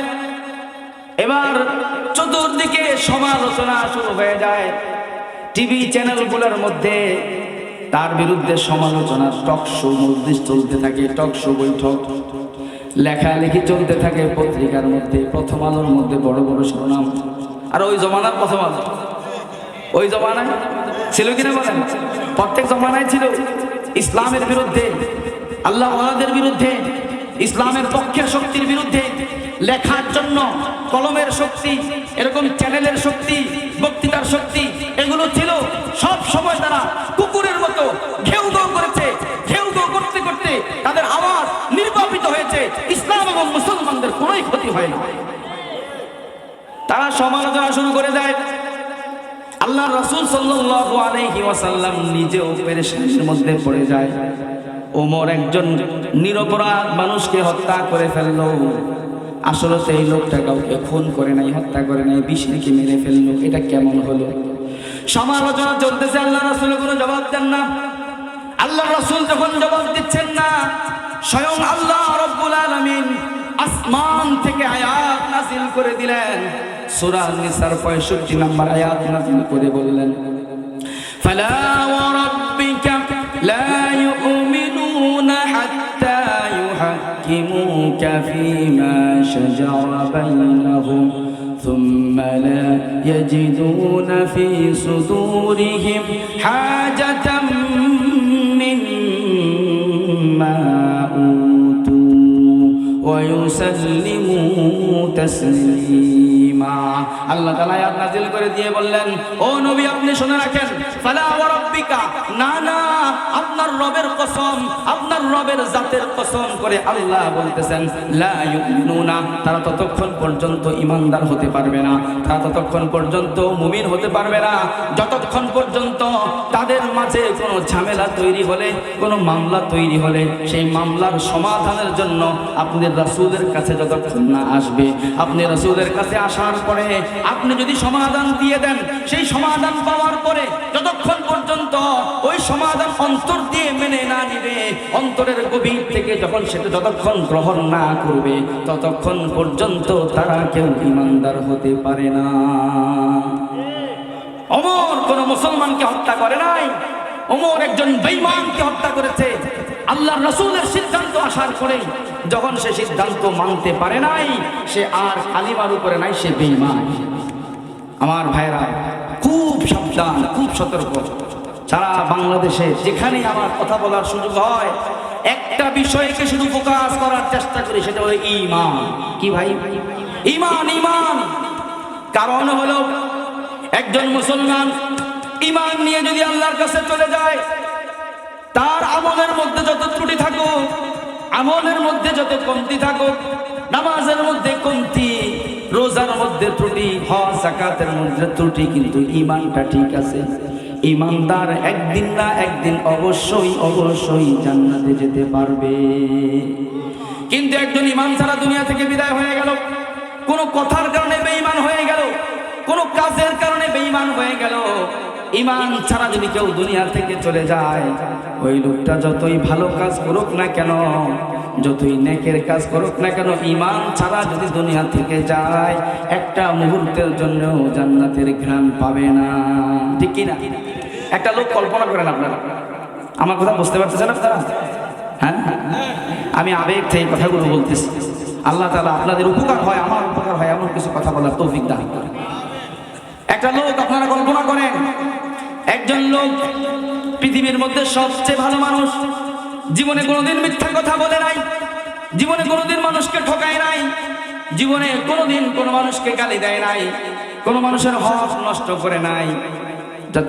এবার চতুর্দিকে সমালোচনা শুরু হয়ে যায়। টিভি চ্যানেলগুলোর মধ্যে তার বিরুদ্ধে সমালোচনা, টক শো মজলিস চলতে থাকে, টক শো বৈঠক, লেখালেখি চলতে থাকে পত্রিকার মধ্যে, প্রথম আলোর মধ্যে বড় বড় শিরোনাম। আর ওই জমানার প্রথম আলো, ওই জমানায় ছিল কিনা বলেন? প্রত্যেক জমানায় ছিল ইসলামের বিরুদ্ধে, আল্লাহ ওয়ালাদের বিরুদ্ধে, ইসলামের পক্ষের শক্তির বিরুদ্ধে লেখার জন্য কলমের শক্তি, এরকম চ্যানেলের শক্তি, বক্তৃতার শক্তি, এগুলো ছিল। সব সময় তারা কুকুরের মতো ঘেউ ঘেউ করেছে, ঘেউ ঘেউ করতে করতে তাদের আওয়াজ নির্বাপিত হয়েছে, ইসলাম এবং মুসলমানদের কোনোই ক্ষতি হয় না। তারা সমালোচনা শুরু করে দেয়। আল্লাহ রাসূল সাল্লাল্লাহু আলাইহি ওয়াসাল্লাম নিজেও পেরেশানির মধ্যে পড়ে যায়। ওমর একজন নিরপরাধ মানুষকে হত্যা করে ফেললো, আসলে এই লোকটা কাউকে খুন করে নাই, হত্যা করে নাই, বিশিরকে মেরে ফেললো, এটা কেমন হলো? সমালোচনা চলতেছে, আল্লাহ রাসূল কোনো জবাব দেন না। আল্লাহ রাসূল যখন জবাব দিচ্ছেন না, স্বয়ং আল্লাহ রাব্বুল আলামিন আসমান থেকে আয়াত নাযিল করে দিলেন। সূরা নিসার 65 নম্বর আয়াত নাযিল করে বললেন, ফালা ওয়া রাব্বিকা লা ইউমিনুনা হাত্তা ইউহাক্কিমুকা ফীমা শাজারা বাইনাহুম থুম্মা লা ইয়াজিদুনা ফী সুদুরিহিম হাজাতাম মিম্মা উতু ওয়া ইউসাল্লিমু তাসলিমা। আল্লাহ তাআলা আয়াত নাযিল করে দিয়ে বললেন, ও নবী আপনি শুনে রাখেন, ফালা ওয়া রাব্বিকা, না না, আপনার রবের কসম, আপনার রবের জাতের কসম করে আল্লাহ বলতেছেন, লা ইউমিনুনা, তারা ততক্ষণ পর্যন্ত ঈমানদার হতে পারবে না, তারা ততক্ষণ পর্যন্ত মুমিন হতে পারবে না, যতক্ষণ পর্যন্ত তাদের মাঝে কোনো ঝামেলা তৈরি হলে, কোনো মামলা তৈরি হলে, সেই মামলার সমাধানের জন্য আপনি রাসূলের কাছে যতক্ষণ না আসবে, আপনি রাসূলের কাছে আসার পরে আপনি যদি সমাধান দিয়ে দেন, সেই সমাধান পাওয়ার পরে যতক্ষণ পর্যন্ত ওই সমাধান অন্তর দিয়ে মেনে না নিবে, অন্তরের গভীর থেকে যখন সেটা যতক্ষণ গ্রহণ না করবে, ততক্ষণ পর্যন্ত তারা কেউ ঈমানদার হতে পারে না। ওমর কোন মুসলমানকে হত্যা করে নাই, ওমর একজন বেঈমানকে হত্যা করেছে। আল্লাহর রাসূলের সিদ্ধান্ত আসার পরে যখন সে সিদ্ধান্ত মানতে পারে নাই, সে আর কালিমার উপরে নাই, সে বেঈমান। আমার ভাইরা খুব সাবধান, খুব সতর্ক। সারা বাংলাদেশে যেখানে আমার কথা বলার সুযোগ হয়, একটা বিষয়কে শুধু ফোকাস করার চেষ্টা করি, সেটা হলো ঈমান। কি ভাই? ঈমান, ঈমান। কারণ হলো একজন মুসলমান ঈমান নিয়ে যদি আল্লাহর কাছে চলে যায়, তার আমলের মধ্যে যত ত্রুটি থাকুক, আমলের মধ্যে যত কমতি থাকুক, নামাজের মধ্যে কমতি, রোজার মধ্যে ত্রুটি, হজ যাকাতের মধ্যে ত্রুটি, কিন্তু ঈমানটা ঠিক আছে। ঈমানদার একদিন না একদিন অবশ্যই অবশ্যই জান্নাতে যেতে পারবে। কিন্তু একজন ঈমান ছাড়া দুনিয়া থেকে বিদায় হয়ে গেল, কোনো কথার কারণে বেঈমান হয়ে গেল, কোনো কাজের কারণে বেঈমান হয়ে গেল, ঈমান ছাড়া যদি কেউ দুনিয়া থেকে চলে যায়, ওই লোকটা যতই ভালো কাজ করুক না কেন, যতই নেকের কাজ করুক না কেন, ঈমান ছাড়া যদি দুনিয়া থেকে যায়, একটা মুহূর্তের জন্য জান্নাতের ঘ্রাণ পাবে না। ঠিক কি না? একটা লোক কল্পনা করেন আপনারা, আমার কথা বুঝতে পারতেছেন আপনারা? হ্যাঁ, আমি আবেগ থেকে কথাগুলো বলতেছি। আল্লাহ তাআলা আপনাদের উপকার হয়, আমার উপকার হয়, এমন কিছু কথা বলার তৌফিক দান করেন। একটা লোক, আপনারা কল্পনা করেন, একজন লোক পৃথিবীর মধ্যে সবচেয়ে ভালো মানুষ, জীবনে কোনোদিন মিথ্যা কথা বলে নাই, জীবনে কোনোদিন মানুষকে ঠকায় নাই, জীবনে কোনোদিন কোনো মানুষকে গালি দেয় নাই, কোনো মানুষের হক নষ্ট করে নাই।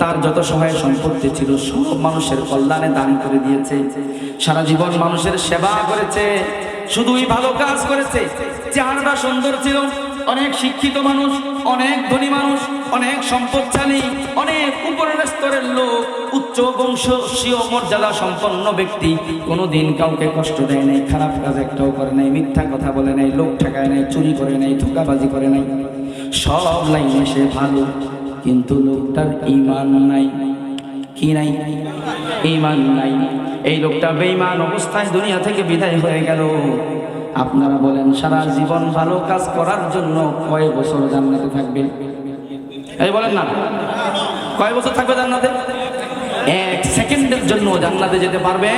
তার যত সহায় সম্পত্তি ছিল সব মানুষের কল্যাণে দান করে দিয়েছে, সারা জীবন মানুষের সেবা করেছে, শুধুই ভালো কাজ করেছে। চেহারাটা সুন্দর ছিল, অনেক শিক্ষিত মানুষ, অনেক ধনী মানুষ, অনেক সম্পদশালী, অনেক উপরের স্তরের লোক, উচ্চ বংশীয় মর্যাদা সম্পন্ন ব্যক্তি, কোনোদিন কাউকে কষ্ট দেয় নাই, খারাপ কাজ একটাও করে নাই, মিথ্যা কথা বলে নাই, লোক ঠেকায় নাই, চুরি করে নাই, ধোঁকাবাজি করে নাই, সব লাইনে সে ভালো। কিন্তু লোকটার ঈমান নাই। কি নাই? ঈমান নাই। এই লোকটা বেঈমান অবস্থায় দুনিয়া থেকে বিদায় হয়ে গেল। আপনারা বলেন, সারা জীবন ভালো কাজ করার জন্য কয় বছর জান্নাতে থাকবে? এই বলেন না, কয় বছর থাকবে জান্নাতে? এক সেকেন্ডের জন্য জান্নাতে যেতে পারবে?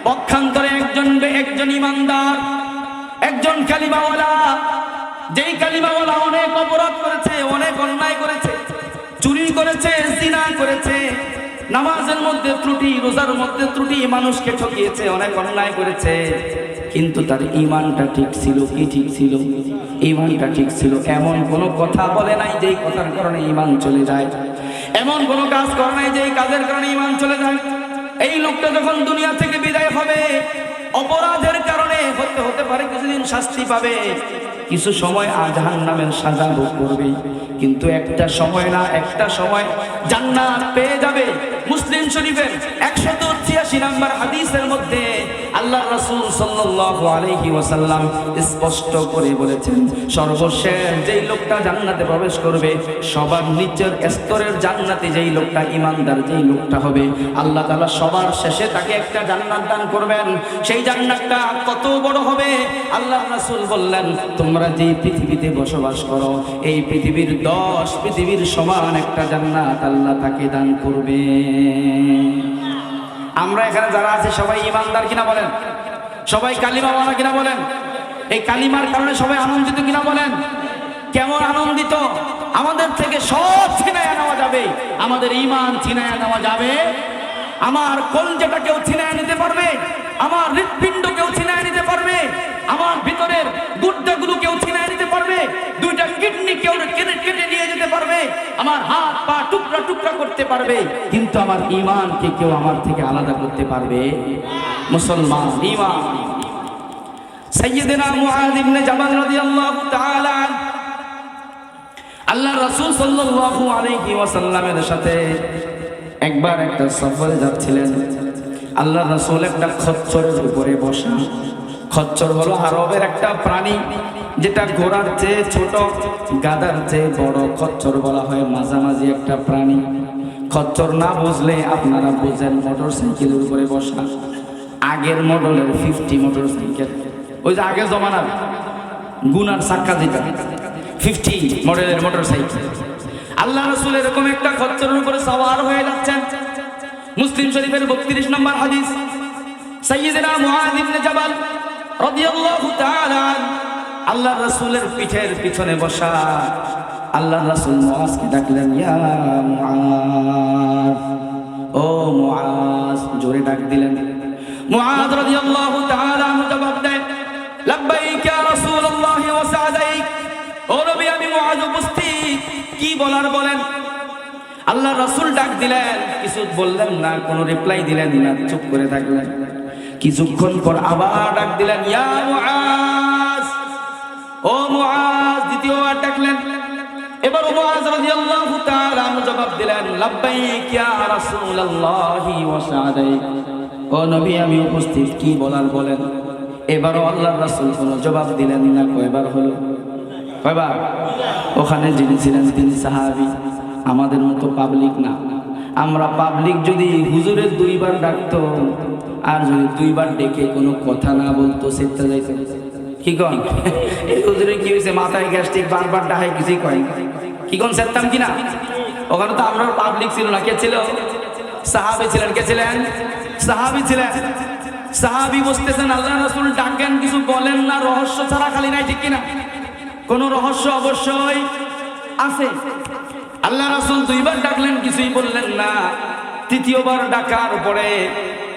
পক্ষান্তরে একজন ইমানদার, একজন কালিমাওয়ালা, যেই কালিমাওয়ালা অনেক অপরাধ করেছে, অনেক অন্যায় করেছে, চুরি করেছে, জিনা করেছে, নামাজের মধ্যে ত্রুটি, রোজার মধ্যে ত্রুটি, মানুষকে ঠকিয়েছে, অনেক অন্যায় করেছে, কিন্তু তার ঈমানটা ঠিক ছিল। কি ঠিক ছিল? ঈমানটা ঠিক ছিল। এমন কোনো কথা বলে নাই যেই কথার কারণে ঈমান চলে যায়, এমন কোনো কাজ করে নাই যেই কাজের কারণে ঈমান চলে যায়। এই লোকটা যখন দুনিয়া থেকে বিদায় হবে, অপরাধের কারণে হতে পারে কিছুদিন শাস্তি পাবে, কিছু সময় জাহান্নামের সাজা ভোগ করবে, কিন্তু একটা সময় না একটা সময় জান্নাত পেয়ে যাবে। মুসলিম শরীফের 186 নম্বর হাদিসের মধ্যে আল্লাহ রাসূল সাল্লাল্লাহু আলাইহি ওয়াসাল্লাম স্পষ্ট করে বলেছেন, সর্বশেষ যেই লোকটা জান্নাতে প্রবেশ করবে, সবার নিচের স্তরের জান্নাতে যেই লোকটা ঈমানদার, যেই লোকটা হবে, আল্লাহ তাআলা সবার শেষে তাকে একটা জান্নাত দান করবেন। সেই জান্নাতটা কত বড় হবে? আল্লাহ রাসূল বললেন, তোমরা যে পৃথিবীতে বসবাস করো, এই পৃথিবীর 10 পৃথিবীর সমান একটা জান্নাত আল্লাহ তাকে দান করবে। আমরা এখানে যারা আছি সবাই ঈমানদার কিনা বলেন? সবাই কালিমাওয়ালা কিনা বলেন? এই কালিমার কারণে সবাই আনন্দিত কিনা বলেন? কেমন আনন্দিত? আমাদের থেকে সব ছিনায়া নেওয়া যাবে, আমাদের ঈমান ছিনায়া নেওয়া যাবে, আমার কলজাটা কেউ ছিনায়া নিতে পারবে, আমার হৃৎপিণ্ড কেউ ছিনায়া নিতে পারবে, আমার ভিতরের গুর্দাগুলো কেউ ছিনায়া নিতে পারবে, দুইটা কিডনি কেউ কেটে নিয়ে যেতে পারবে, আমার হাত পা টুকরা টুকরা করতে পারবে, কিন্তু আমার ঈমানকে কেউ আমার থেকে আলাদা করতে পারবে? মুসলমান ঈমান। সাইয়্যিদনা মুআয ইবনে জাবাল রাদিয়াল্লাহু তাআলা আল্লাহ রাসূল সাল্লাল্লাহু আলাইহি ওয়াসাল্লামের সাথে একবার একটা সফরে যাচ্ছিলেন। আল্লাহ রাসূল একটা খচ্চরের উপরে বসা। খচ্চর হলো আরবের একটা প্রাণী, যেটা ঘোড়ার চেয়ে ছোট, গাধার চেয়ে বড়। খচ্চর বলা হয় মাঝামাঝি একটা প্রাণী। খচ্চর না বুঝলে আপনারা বুঝেন মোটরসাইকেলের উপরে বসা, আগের মডেলের 50 মোটরসাইকেল, ওই যে আগের জমানার গুনার চাক্কা, যেটা 50 মডেলের মোটরসাইকেল। আল্লাহ রাসূল এরকম একটা খচ্চরের উপরে সওয়ার হয়ে যাচ্ছেন। মুসলিম শরীফের 32 নম্বর হাদিস, সাইয়্যিদনা মুআয ইবনে জাবাল রাদিয়াল্লাহু তাআলা আল্লাহ রাসূলের পিঠের পিছনে বসা। আল্লাহ রাসূল মুআযকে ডাকলেন, ইয়া মুআয, ও মুআয, জোরে ডাক দিলেন। মুআয রাদিয়াল্লাহু তাআলা জবাব দেন, লাব্বাইক ইয়া রাসূলুল্লাহ ওয়া সা'দাইক, ও নবী আমি মুআয উপস্থিত, কি বলার বলেন। আল্লাহ রাসূল ডাক দিলেন, কিছু বললেন না, কোনো রিপ্লাই দিলেন না, চুপ করে থাকলেন। কিছুক্ষণ পর আবার ডাক দিলেন, ইয়া মুআয, ও মুআয, দ্বিতীয়বার ডাকলেন। এবার মুআয রাদিয়াল্লাহু তাআলা জবাব দিলেন, লাব্বাইক ইয়া রাসূলুল্লাহ ওয়া সা'দাইক, ও নবী আমি উপস্থিত, কি বলার বলেন। এবারও আল্লাহর রাসূল কোনো জবাব দিলেন না। কয়বার হলো? কয়বার? ওখানে যিনি ছিলেন তিনি সাহাবী, আমাদের মতো পাবলিক না। আমরা পাবলিক যদি হুজুরের 2 বার ডাকতো, আর যদি 2 বার ডেকে কোনো কথা না বলতো, সেটা যাইতো। কি কন? এই হুজুরে কি হয়েছে, মাথায় গ্যাস্ট্রিক, বারবার ডাকে, কিছুই কয় কি কোন সেরতাম কিনা? ওখানে তো আমরা পাবলিক ছিল না। কে ছিল? সাহাবী ছিলেন। কে ছিলেন? সাহাবী ছিলেন। সাহাবী বসতেছেন, আল্লাহ রাসূল ডাকেন, কিছু বলেন না, রহস্য ছাড়া খালি নাই, ঠিক কিনা? কোন রহস্য অবশ্যই আছে। আল্লাহ রাসূল দুইবার ডাকলেন, কিছুই বললেন না। তৃতীয়বার ডাকার পরে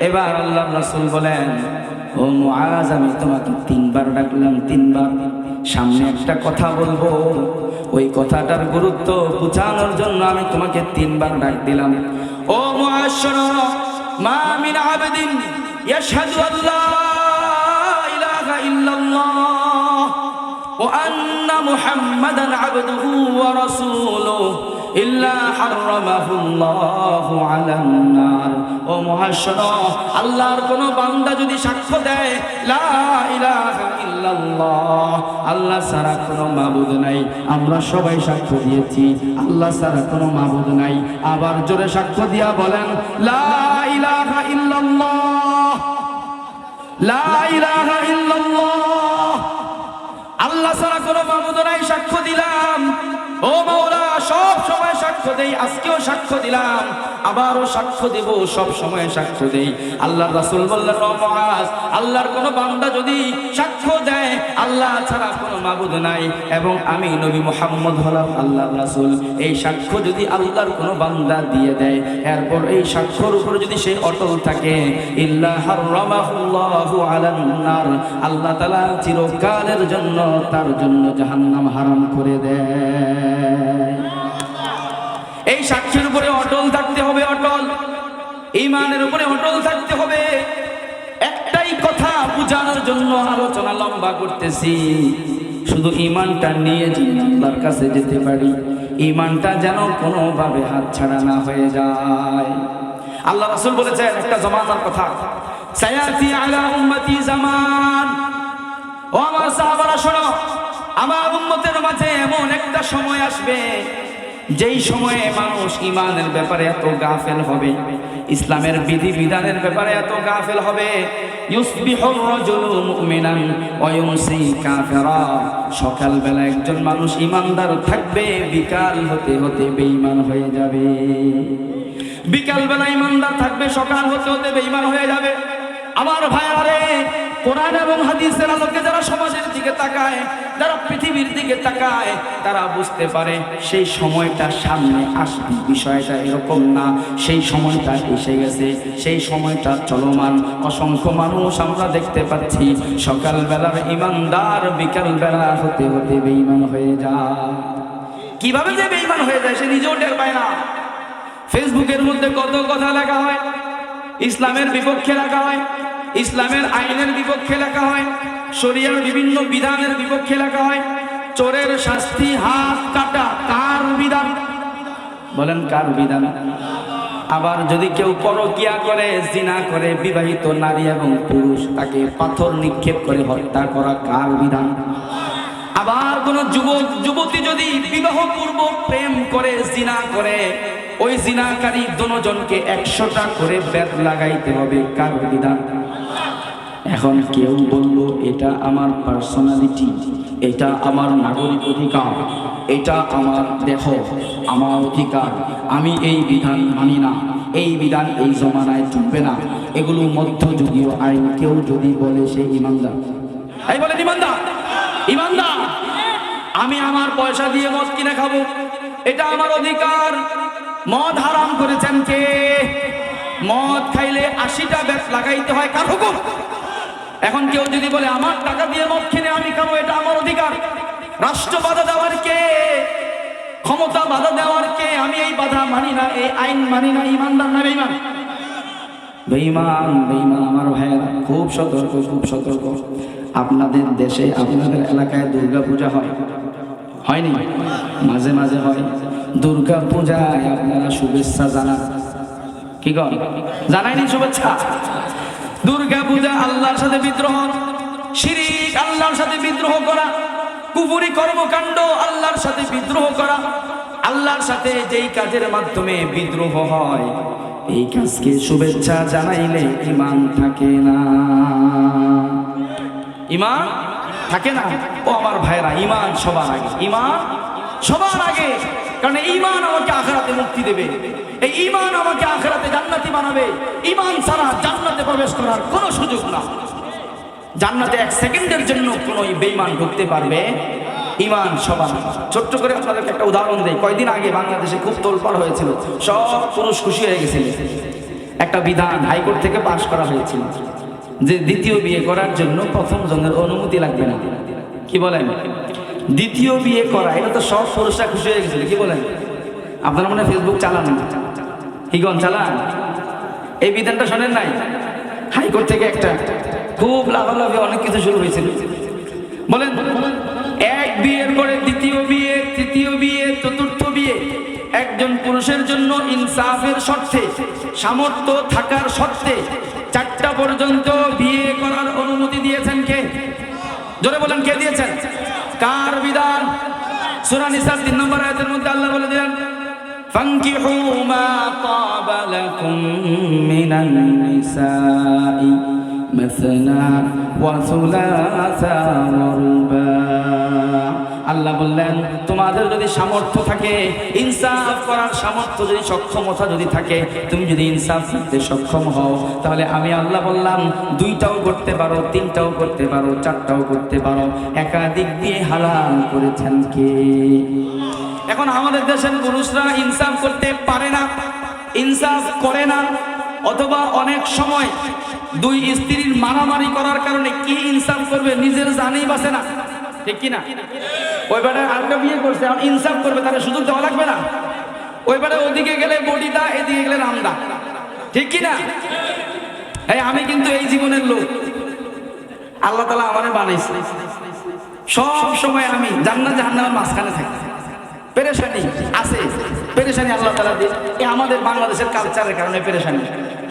এবার আল্লাহ রাসূল বলেন, ও মুআজ, আমি তোমাকে তিনবার ডাকলাম, তিনবার। সামনে একটা কথা বলবো, ওই কথাটার গুরুত্ব বুঝানোর জন্য আমি তোমাকে তিনবার ডাক দিলাম। ও মুআজ শোনো, মা মিন আবদিন ইয়াশহাদু আল্লা ইলাহা ইল্লাল্লাহ ওয়া আন্না মুহাম্মাদান আবদুহু ওয়া রাসূলুহু ইল্লা হারামাহুল্লাহু আলান নার। ও মুহাশশর, আল্লাহর কোন বান্দা যদি সাক্ষ্য দেয় লা ইলাহা ইল্লাল্লাহ, আল্লাহ ছাড়া কোনো মাবুদ নাই, আমরা সবাই সাক্ষ্য দিয়েছি আল্লাহ ছাড়া কোনো মাবুদ নাই, আবার জোরে সাক্ষ্য দিয়া বলেন লা ইলাহা ইল্লাল্লাহ, লা ইলাহা ইল্লাল্লাহ, আল্লাহ ছাড়া কোনো মাবুদ নাই, সাক্ষ্য দিলাম। ও মাওলা, সব সময় সাক্ষ্য দেই, আজকেও সাক্ষ্য দিলাম, আবারও সাক্ষ্য দেব, সব সময় সাক্ষ্য দেই। আল্লাহর রাসূল বললেন, ও মুআজ, আল্লাহর কোন বান্দা যদি সাক্ষ্য দেয় আল্লাহ ছাড়া কোনো মাবুদ নাই এবং আমি নবী মুহাম্মদ হলাম আল্লাহর রাসূল, এই সাক্ষ্য যদি আল্লাহর কোন বান্দা দিয়ে দেয়, এরপর এই সাক্ষ্যর উপর যদি সে অটল থাকে, ইল্লা হারামাহুল্লাহু আলান নার, আল্লাহ তাআলা চিরকালের জন্য তার জন্য জাহান্নাম হারাম করে দেয়। এই সাক্ষীর উপরে অটল থাকতে হবে, অটল ঈমানের উপরে অটল থাকতে হবে। একটাই কথা বুঝানোর জন্য আলোচনা লম্বা করতেছি, শুধু ঈমানটা নিয়ে যেন আল্লাহর কাছে যেতে পারি, ঈমানটা যেন কোনোভাবে হাতছাড়া না হয়ে যায়। আল্লাহ রাসূল বলেছেন একটা জামানার কথা, সায়াতি আলা উম্মতি জামান। ও আমার সাহাবারা শোনো, আমার উম্মতের মাঝে এমন একটা সময় আসবে যেই সময়ে মানুষ ঈমানের ব্যাপারে এত গাফেল হবে, ইসলামের বিধি বিধানের ব্যাপারে এত গাফেল হবে, ইউসবিহুর রাজুলু মুমিনান ওয়া ইউমসি কাফিরা। সকালবেলা একজন মানুষ ঈমানদার থাকবে, বিকাল হতে হতে বেঈমান হয়ে যাবে। বিকালবেলা ঈমানদার থাকবে, সকাল হতে হতে বেঈমান হয়ে যাবে। আমার ভাইরা রে, কোরআন এবং হাদিসের আলোকে যারা সমাজের দিকে তাকায়, যারা পৃথিবীর দিকে তাকায়, তারা বুঝতে পারে সেই সময়টা সামনে আসবে, বিষয়টা এরকম না, সেই সময়টা এসে গেছে, সেই সময়টা চলমান। অসংখ্য মানুষ আমরা দেখতে পাচ্ছি সকালবেলার ঈমানদার বিকালবেলা হতে হতে বেঈমান হয়ে যায়। কিভাবে যে বেঈমান হয়ে যায় সে নিজেও টের পায় না। ফেসবুকের মধ্যে কত কথা লেখা হয়, ইসলামের বিপক্ষে লেখা হয়, ইসলামের আইনের বিপক্ষে লেখা হয়, শরিয়ার বিভিন্ন বিধানের বিপক্ষে লেখা হয়। চোরের শাস্তি হাত কাটা, কার বিধান? বলেন কার বিধান? আবার যদি কেউ পরকিয়া করে, জিনা করে, বিবাহিত নারী এবং পুরুষ, তাকে পাথর নিক্ষেপ করে হত্যা করা কার বিধান? আবার কোন যুবক যুবতী যদি বিবাহ পূর্ব প্রেম করে, জিনা করে, ওই জিনাকারী দুজনকে 100টা করে বেত লাগাইতে হবে, কার বিধান? এখন কেউ বললো এটা আমার পার্সোনালিটি, এটা আমার নাগরিক অধিকার, এটা আমার দেহ, আমার অধিকার, আমি এই বিধান মানি না, এই বিধান এই জমানায় চলবে না, এগুলো মধ্যযুগীয় আইন। কেউ যদি বলে সে ঈমানদার। এই বলেন ঈমানদার? ঈমানদার। আমি আমার পয়সা দিয়ে মদ কিনে খাবো, এটা আমার অধিকার। মদ হারাম করেছেন কে? মদ খাইলে 80টা বেত লাগাইতে হয়, কার হুকুম? এখন কেউ যদি বলে আমার টাকা দিয়ে মদ কিনে আমি খাবো, এটা আমার অধিকার, রাষ্ট্র বাধা দেওয়ার কে? ক্ষমতা বাধা দেওয়ার কে? আমি এই বাধা মানি না, এই আইন মানি না। ঈমানদার না বেঈমান? বেঈমান, বেঈমান। আমার ভাইয়েরা খুব সতর্ক, খুব সতর্ক। আপনাদের দেশে, আপনাদের এলাকায় দুর্গা পূজা হয়, হয়নি? মাঝে মাঝে হয়। দুর্গা পূজায় আপনারা শুভেচ্ছা জানান, কি কর? জানাইনি শুভেচ্ছা? দুর্গা পূজা আল্লাহর সাথে বিদ্রোহ, শিরিক, আল্লাহর সাথে বিদ্রোহ করা, কুফরি কর্মকাণ্ড, আল্লাহর সাথে বিদ্রোহ করা। আল্লাহর সাথে যেই কাজের মাধ্যমে বিদ্রোহ হয়, এই কাজকে শুভেচ্ছা জানাইলে ঈমান থাকে না, ঈমান থাকে না। ও আমার ভাইরা, ঈমান সবার আগে, ঈমান সবার আগে। কারণ ঈমান আমাকে আখিরাতে মুক্তি দেবে। এই ঈমান আমাকে আখিরাতে জান্নাতি বানাবে। ঈমান ছাড়া জান্নাতে প্রবেশ করার কোনো সুযোগ না। জান্নাতে এক সেকেন্ডের জন্য কোনো বেঈমান ঢুকতে পারবে? ঈমান সবার। ছোট্ট করে আপনাদেরকে একটা উদাহরণ দেই। কয়েকদিন আগে বাংলাদেশে খুব তোলপাড় হয়েছিল, সব পুরুষ খুশি হয়ে গেছিল। একটা বিধান হাইকোর্ট থেকে পাশ করা হয়েছিল যে দ্বিতীয় বিয়ে করার জন্য প্রথম জনের অনুমতি লাগবে না। কি বলেন? দ্বিতীয় বিয়ে করা, এটা তো সব পুরুষরা খুশি হয়ে গেছিল। কি বলেন? আপনারা মনে ফেসবুক চালান না, হিগন চালান, এই বিধানটা শোনেন নাই? হাইকোর্ট থেকে একটা খুব লাভালাভি অনেক কিছু শুরু হয়েছিল। বলেন, এক বিয়ের পরে দ্বিতীয় বিয়ে, তৃতীয় বিয়ে, চতুর্থ বিয়ে একজন পুরুষের জন্য ইনসাফের শর্তে, সামর্থ্য থাকার শর্তে 4টা পর্যন্ত বিয়ে করার অনুমতি দিয়েছেন কে? জোরে বলেন, কে দিয়েছেন? কার বিধান? সূরা নিসার 3 নম্বর আয়াতের মধ্যে আল্লাহ বলে দিলেন, ফানকিহু মা তাবা লাকুম মিনান নিসাই মাসনা ওয়া সুলাসা ওয়া রুবা। আল্লাহ বললেন, তোমাদের যদি সামর্থ্য থাকে, ইনসাফ করার সামর্থ্য যদি, সক্ষমতা যদি থাকে, তুমি যদি ইনসাফ করতে সক্ষম হও, তাহলে আমি আল্লাহ বললাম 2টাও করতে পারো, 3টাও করতে পারো, 4টাও করতে পারো। একাধিক দিয়ে হালাল করেছেন কে? এখন আমাদের দেশের পুরুষরা ইনসাফ করতে পারে না, ইনসাফ করে না, অথবা অনেক সময় 2 স্ত্রীর মারামারি করার কারণে কি ইনসাফ করবে, নিজের জানেই বাঁচে না। ঠিক কিনা? ওই বেটা আরেকটা বিয়ে করছে, এখন ইনসাফ করবে, তাহলে সুযোগ দেওয়া লাগবে না? ওই বেটা ওদিকে গেলে বডিদা, এদিকে গেলে রামদা। ঠিক কিনা? এই আমি কিন্তু এই জীবনের লোক, আল্লাহ তাআলা আমারে বানাইছে, সব সময় আমি জান্নাত জাহান্নামের মাঝখানে থাকি। পেরেশানি আছে, পেরেশানি আল্লাহ তাআলা দিয়ে, এই আমাদের বাংলাদেশের কালচারের কারণে পেরেশানি,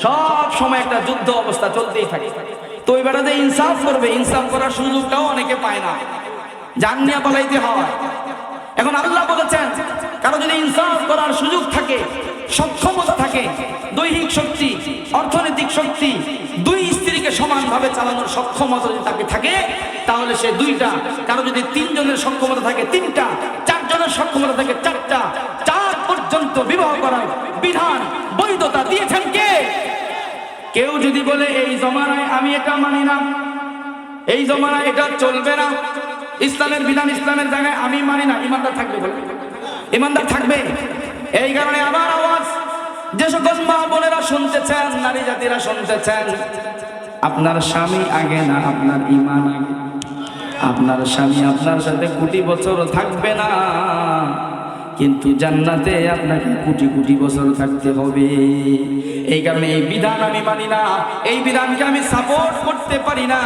সব সময় একটা যুদ্ধ অবস্থা চলতেই থাকে। তো ওই বেটা যে ইনসাফ করবে, ইনসাফ করার সুযোগটাও অনেকে পায় না, জান নিয়ে পালাইতে হয়। এখন আল্লাহ বলেছেন, কারো যদি ইনসাফ করার সুযোগ থাকে, সক্ষমতা থাকে, দৈহিক শক্তি, অর্থনৈতিক শক্তি, 2 স্ত্রীকে সমানভাবে চালানোর সক্ষমতা যদি তাকে থাকে, তাহলে সে 2টা, কারো যদি 3 জনের সক্ষমতা থাকে 3টা, 4 জনের সক্ষমতা থাকে 4টা, 4 পর্যন্ত বিবাহ করার বিধান, বৈধতা দিয়েছেন কে? কেউ যদি বলে এই জমানায় আমি এটা মানি না, এই জমানায় এটা চলবে না, ইসলামের বিধান ইসলামের জায়গায় আমি মানি না, ইমানদার থাকবে? বলে ইমানদার থাকবে। এই কারণে আমার আওয়াজ যে সকল মা বোনেরা শুনতেছেন, নারী জাতিরা শুনতেছেন, আপনার স্বামী আগে না, আপনার ঈমান আগে। আপনার স্বামী আপনার সাথে কোটি বছর থাকবে না, কিন্তু জান্নাতে আপনাকে কোটি কোটি বছর থাকতে হবে। এই কারণে এই বিধান আমি মানি না, এই বিধানকে আমি সাপোর্ট করতে পারি না,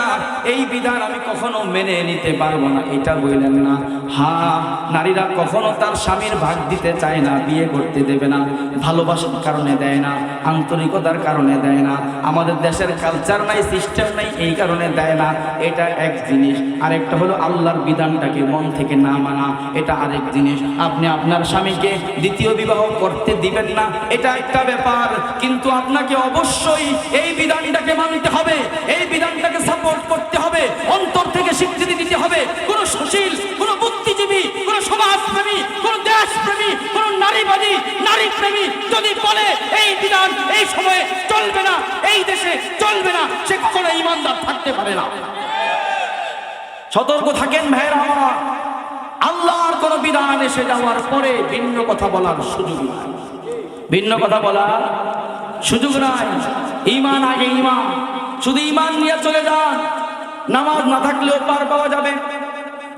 এই বিধান আমি কখনো মেনে নিতে পারবো না, এটা বললেন না। হ্যাঁ, নারীরা কখনো তার স্বামীর ভাগ দিতে চায় না, বিয়ে করতে দেবে না, ভালোবাসার কারণে দেয় না, আন্তরিকতার কারণে দেয় না, আমাদের দেশের কালচার নাই, সিস্টেম নাই, এই কারণে দেয় না। এটা এক জিনিস। আরেকটা হলো আল্লাহর বিধানটাকে মন থেকে না মানা, এটা আরেক জিনিস। আপনি আপনার স্বামীকে দ্বিতীয় বিবাহ করতে দিবেন না, এটা একটা ব্যাপার, কিন্তু আপনাকে অবশ্যই এই বিধানটাকে মানতে হবে, এই বিধানটাকে সাপোর্ট করতে হবে, অন্তর থেকে স্বীকৃতি দিতে হবে। কোন সুশীল, কোন বুদ্ধিজীবী, কোন সমাজপ্রেমী, কোন দেশপ্রেমী, কোন নারীবাদী, নারী প্রেমী যদি বলে এই বিধান এই সময়ে চলবে না, এই দেশে চলবে না, সে কখনো ঈমানদার থাকতে পারে না। সতর্ক থাকেন ভাইরা আমার, আল্লাহর কোন বিধান এসে যাওয়ার পরে ভিন্ন কথা বলার সুযোগ নাই, ভিন্ন কথা বলার সুযোগ নাই। ঈমান আগে ঈমান, শুধু ঈমান নিয়ে চলে যান। নামাজ না থাকলেও পার পাওয়া যাবে,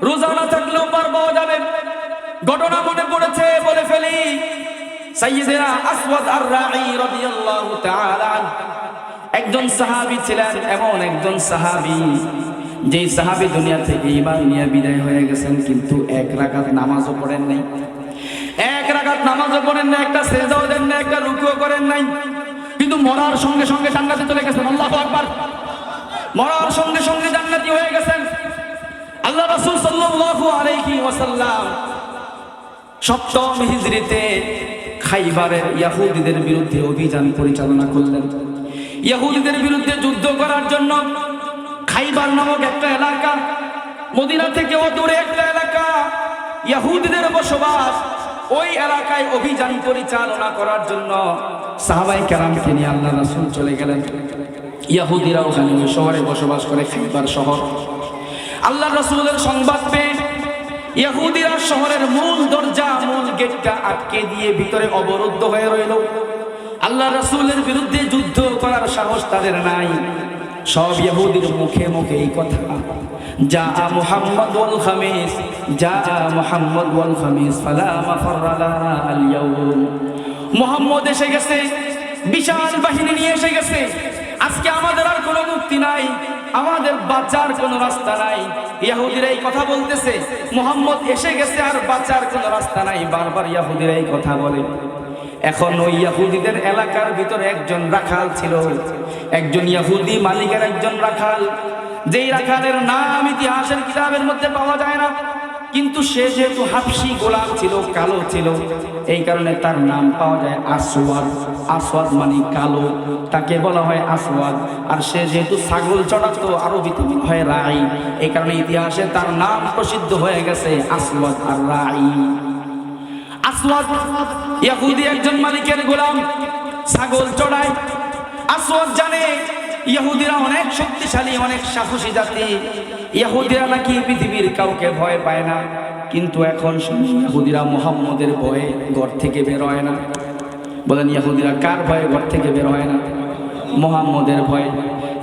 রোজা না থাকলেও পার পাওয়া যাবে। ঘটনা মনে পড়েছে, বলে ফেলি। সাইয়্যিদনা আসওয়াদ আর-রাঈ রাদিয়াল্লাহু তাআলা একজন সাহাবী ছিলেন, এমন একজন সাহাবী যেই সাহাবী দুনিয়া থেকে ঈমান নিয়ে বিদায় হয়ে গেছেন, কিন্তু 1 রাকাত নামাজও পড়েন নাই, 1 রাকাত নামাজও পড়েন নাই, একটা সেজদাও দেন নাই, একটা রুকুও করেন নাই, কিন্তু মরার সঙ্গে সঙ্গে জান্নাতে চলে গেছেন। আল্লাহু আকবার। মরার সঙ্গে সঙ্গে জান্নাতি হয়ে গেছেন। আল্লাহ রাসূল সাল্লাল্লাহু আলাইহি ওয়াসাল্লাম 7ম হিজরিতে খাইবারের ইহুদিদের বিরুদ্ধে অভিযান পরিচালনা করলেন। ইহুদিদের বিরুদ্ধে যুদ্ধ করার জন্য খাইবার নামক একটা এলাকা, মদিনা থেকে অদূরে একটা এলাকা, ইহুদিদের বসবাস, ওই এলাকায় অভিযান পরিচালনা করার জন্য সাহাবায়ে কেরামকে নিয়ে আল্লাহ রাসূল চলে গেলেন। ইহুদিরা ওখানে ওই শহরে বসবাস করে, খাইবার শহর। আল্লাহ রাসূলের সংবাদ পেয়ে ইহুদিরা শহরের মূল দরজা, মূল গেটটা আটকে দিয়ে ভিতরে অবরুদ্ধ হয়ে রইল। আল্লাহ রাসূলের বিরুদ্ধে যুদ্ধ করার সাহস তাদের নাই। সব ইহুদির মুখে মুখে এই কথা, যা মুহাম্মদ ওয়াল খামিস, যা মুহাম্মদ ওয়াল খামিস ফালা মাফাররা লানা আল ইয়াউম। মুহাম্মদ এসে গেছে, বিশাল বাহিনী নিয়ে এসে গেছে। আজকে আমাদের আর কোনো মুক্তি নাই, আমাদের বাঁচার কোনো রাস্তা নাই। ইহুদিরা এই কথা বলতেছে, মুহাম্মদ এসে গেছে, আর বাঁচার কোনো রাস্তা নাই। বারবার ইহুদিরা এই কথা বলে। এখন ওই ইহুদিদের এলাকার ভিতরে একজন রাখাল ছিল, একজন ইহুদি মালিকের একজন রাখাল, যেই রাখালের নাম ইতিহাসের কিতাবের মধ্যে পাওয়া যায় না, কিন্তু সে যেহেতু হাবশি গোলাম ছিল, কালো ছিল, এই কারণে তার নাম পাওয়া যায় আসওয়াদ। আসওয়াদ মানে কালো, তাকে বলা হয় আসওয়াদ। আর সে যেহেতু ছাগল চড়াতো, আরবিতে হয় রাই, এই কারণে ইতিহাসে তার নাম প্রসিদ্ধ হয়ে গেছে আসওয়াদ আর রাই। আসওয়াদ ইহুদি একজন মালিকের গোলাম, ছাগল চড়ায়। আসওয়াদ জানে ইহুদিরা অনেক শক্তিশালী, অনেক সাহসী জাতি। ইহুদিরা নাকি পৃথিবীর কাউকে ভয় পায় না, কিন্তু এখন ইহুদিরা মুহাম্মদের ভয়ে ঘর থেকে বের হয় না। বলেন ইহুদিরা কার ভয়ে ঘর থেকে বের হয় না? মুহাম্মদের ভয়ে।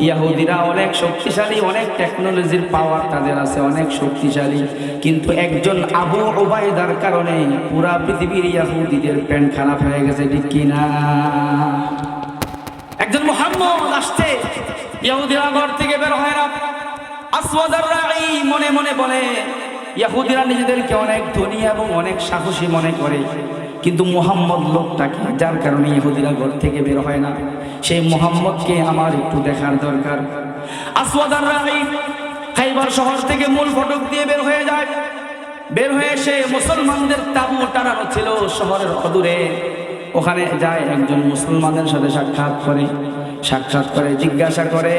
ইহুদিরা অনেক শক্তিশালী, অনেক টেকনোলজির পাওয়ার তাদের আছে, অনেক শক্তিশালী, কিন্তু একজন আবু উবাইদার কারণে পুরা পৃথিবীর ইহুদিদের প্যান্ট খারাপ হয়ে গেছে, ঠিক কিনা? একজন মুহাম্মদ আসছে, ইহুদিরা ঘর থেকে বের হয় না। আসওয়াদ আর রাই মনে মনে বলে, ইহুদিরা নিজেদেরকে অনেক ধনী এবং অনেক সাহসী মনে করে, কিন্তু মুহাম্মদ লোকটাকে, যার কারণে ইহুদিরা ঘর থেকে বের হয় না, সেই মুহাম্মদকে আমার একটু দেখার দরকার। আসওয়াদ আর রাই খাইবার শহর থেকে মূল ফটক দিয়ে বের হয়ে যায়। বের হয়ে এসে মুসলমানদের তাঁবু টানানো ছিল শহরের অদূরে, ওখানে যায়, একজন মুসলমানের সাথে সাক্ষাৎ করে জিজ্ঞাসা করে,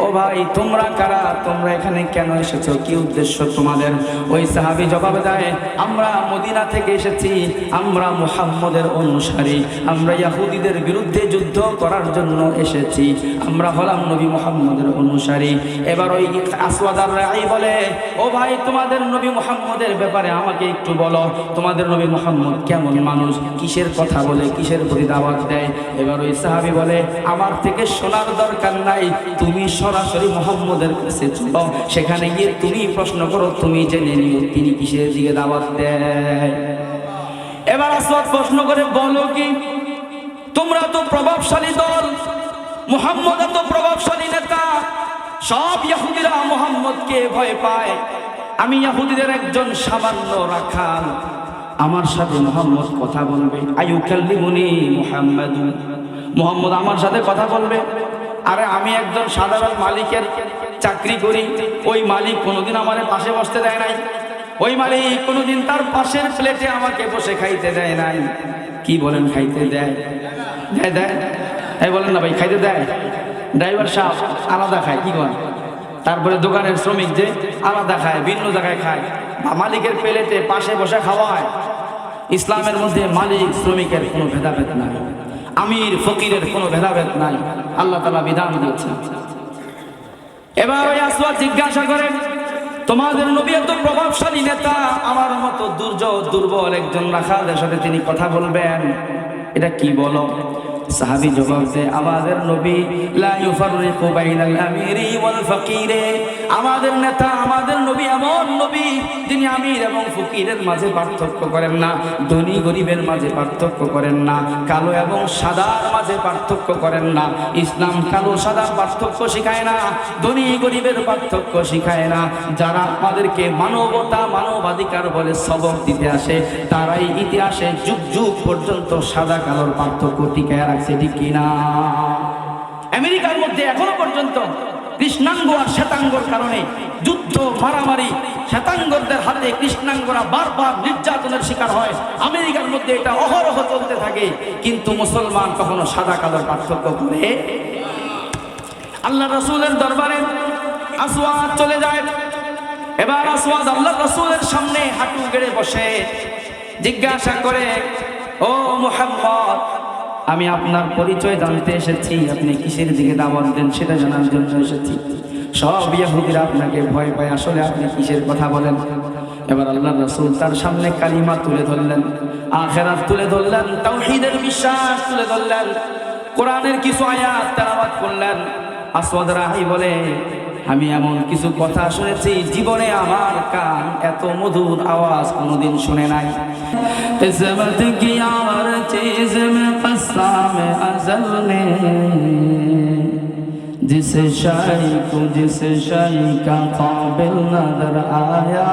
ও ভাই তোমরা কারা, তোমরা এখানে কেন এসেছো, কি উদ্দেশ্য তোমাদের? ওই সাহাবী জবাব দেয়, আমরা মদিনা থেকে এসেছি, আমরা মুহাম্মদের অনুসারী, আমরা ইহুদিদের বিরুদ্ধে যুদ্ধ করার জন্য এসেছি, আমরা হলাম নবী মুহাম্মদের অনুসারী। এবার ওই আসওয়াদ আর রাই বলে, ও ভাই তোমাদের নবী মুহাম্মদের ব্যাপারে আমাকে একটু বলো, তোমাদের নবী মুহাম্মদ কেমন মানুষ, কিসের কথা বলে, কিসের প্রতি দাওয়াত দেয়? এবার ওই সাহাবী বলে, আমার থেকে শোনার দরকার নাই, তুমি সরাসরি মুহাম্মদের কাছে চলো, সেখানে গিয়ে তুমি প্রশ্ন করো, তুমি জেনে নিও তিনি কিসের দিকে দাওয়াত দেয়। এবার আসওয়াদ প্রশ্ন করে, বলো কি, তোমরা তো প্রভাবশালী দল, মুহাম্মদ এত প্রভাবশালী নেতা, সব ইহুদিরা মুহাম্মদকে ভয় পায়, আমি ইহুদিদের একজন সামান্য রাখাল, আমার সাথে মুহাম্মদ কথা বলবে? আইয়ুকাল্লিমুনি মুহাম্মাদু, মুহাম্মদ আমার সাথে কথা বলবে? আরে আমি একজন সাধারণ মালিকের চাকরি করি, ওই মালিক কোনোদিন আমার পাশে বসতে দেয় নাই, ওই মালিক কোনোদিন তার পাশের প্লেটে আমাকে বসে খাইতে দেয় নাই। কি বলেন, খাইতে দেয়? দেয়? এই বলেন না ভাই, খাইতে দেয়? ড্রাইভার সাহেব আলাদা খায়, কি বলেন? তারপরে দোকানের শ্রমিক যে আলাদা খায়, ভিন্ন জায়গায় খায়, বা মালিকের প্লেটে পাশে বসে খাওয়া হয়। ইসলামের মধ্যে মালিক শ্রমিকের কোনো ভেদাভেদ নাই, আমির ফকিরের কোনো ভেদাভেদ নাই, আল্লাহ তাআলা বিধান দিয়েছেন। এবার ওই আসওয়াদ জিজ্ঞাসা করে, তোমাদের নবী এত প্রভাবশালী নেতা, আমার মতো দুর্বল একজন রাখালের সাথে তিনি কথা বলবেন, এটা কি বলো? সাহাবী জবাব দেয়, আমাদের নবী লা ইউফাররিকু বাইনাল আমিরি ওয়াল ফাকিরে, আমাদের নেতা, আমাদের নবী এমন নবী যিনি আমির এবং ফকিরের মাঝে পার্থক্য করেন না, ধনী গরিবের মাঝে পার্থক্য করেন না, কালো এবং সাদার মাঝে পার্থক্য করেন না। ইসলাম কালো সাদার পার্থক্য শিখায় না, ধনী গরিবের পার্থক্য শিখায় না। যারা আমাদেরকে মানবতা, মানবাধিকার বলে সবক দিতে আসে, তারাই ইতিহাসে যুগ যুগ পর্যন্ত সাদা কালোর পার্থক্য টিকায় রাখছে, ঠিক কিনা? আমেরিকার মধ্যে এখনো পর্যন্ত কৃষ্ণাঙ্গ আর শ্বেতাঙ্গর কারণে যুদ্ধ, মারামারি, শ্বেতাঙ্গদের হাতে কৃষ্ণাঙ্গরা বারবার নির্যাতনের শিকার হয়। আমেরিকার মধ্যে এটা অহরহ চলতে থাকে, কিন্তু মুসলমান কখনো সাদা কালোর পার্থক্য করে। আল্লাহ রাসূলের দরবারে আসওয়াদ চলে যায়। এবার আসওয়াদ আল্লাহ রাসূলের সামনে হাঁটু গেড়ে বসে, জিজ্ঞাসা করে, ও মুহাম্মদ, আমি আপনার পরিচয় জানতে এসেছি, আপনি কিসের দিকে দাওয়াত দেন সেটা জানার জন্য এসেছি। সব ইহুদিরা আপনাকে ভয় পায়, আসলে আপনি কিসের কথা বলেন। এবার আল্লাহর রাসূল তার সামনে কালিমা তুলে ধরলেন, আখিরাত তুলে ধরলেন, তাওহীদের বিশ্বাস তুলে ধরলেন, কোরআনের কিছু আয়াত তেলাওয়াত করলেন। আসওয়াদ রাহি বলে, আমি এমন কিছু কথা শুনেছি জীবনে আমার কান এত মধুর আওয়াজ কোনোদিন শুনে নাই। কিসমত কি আর চিজ মে কসম আজল নে, जिस शाही को जिस शाही का काबिल नजर आया,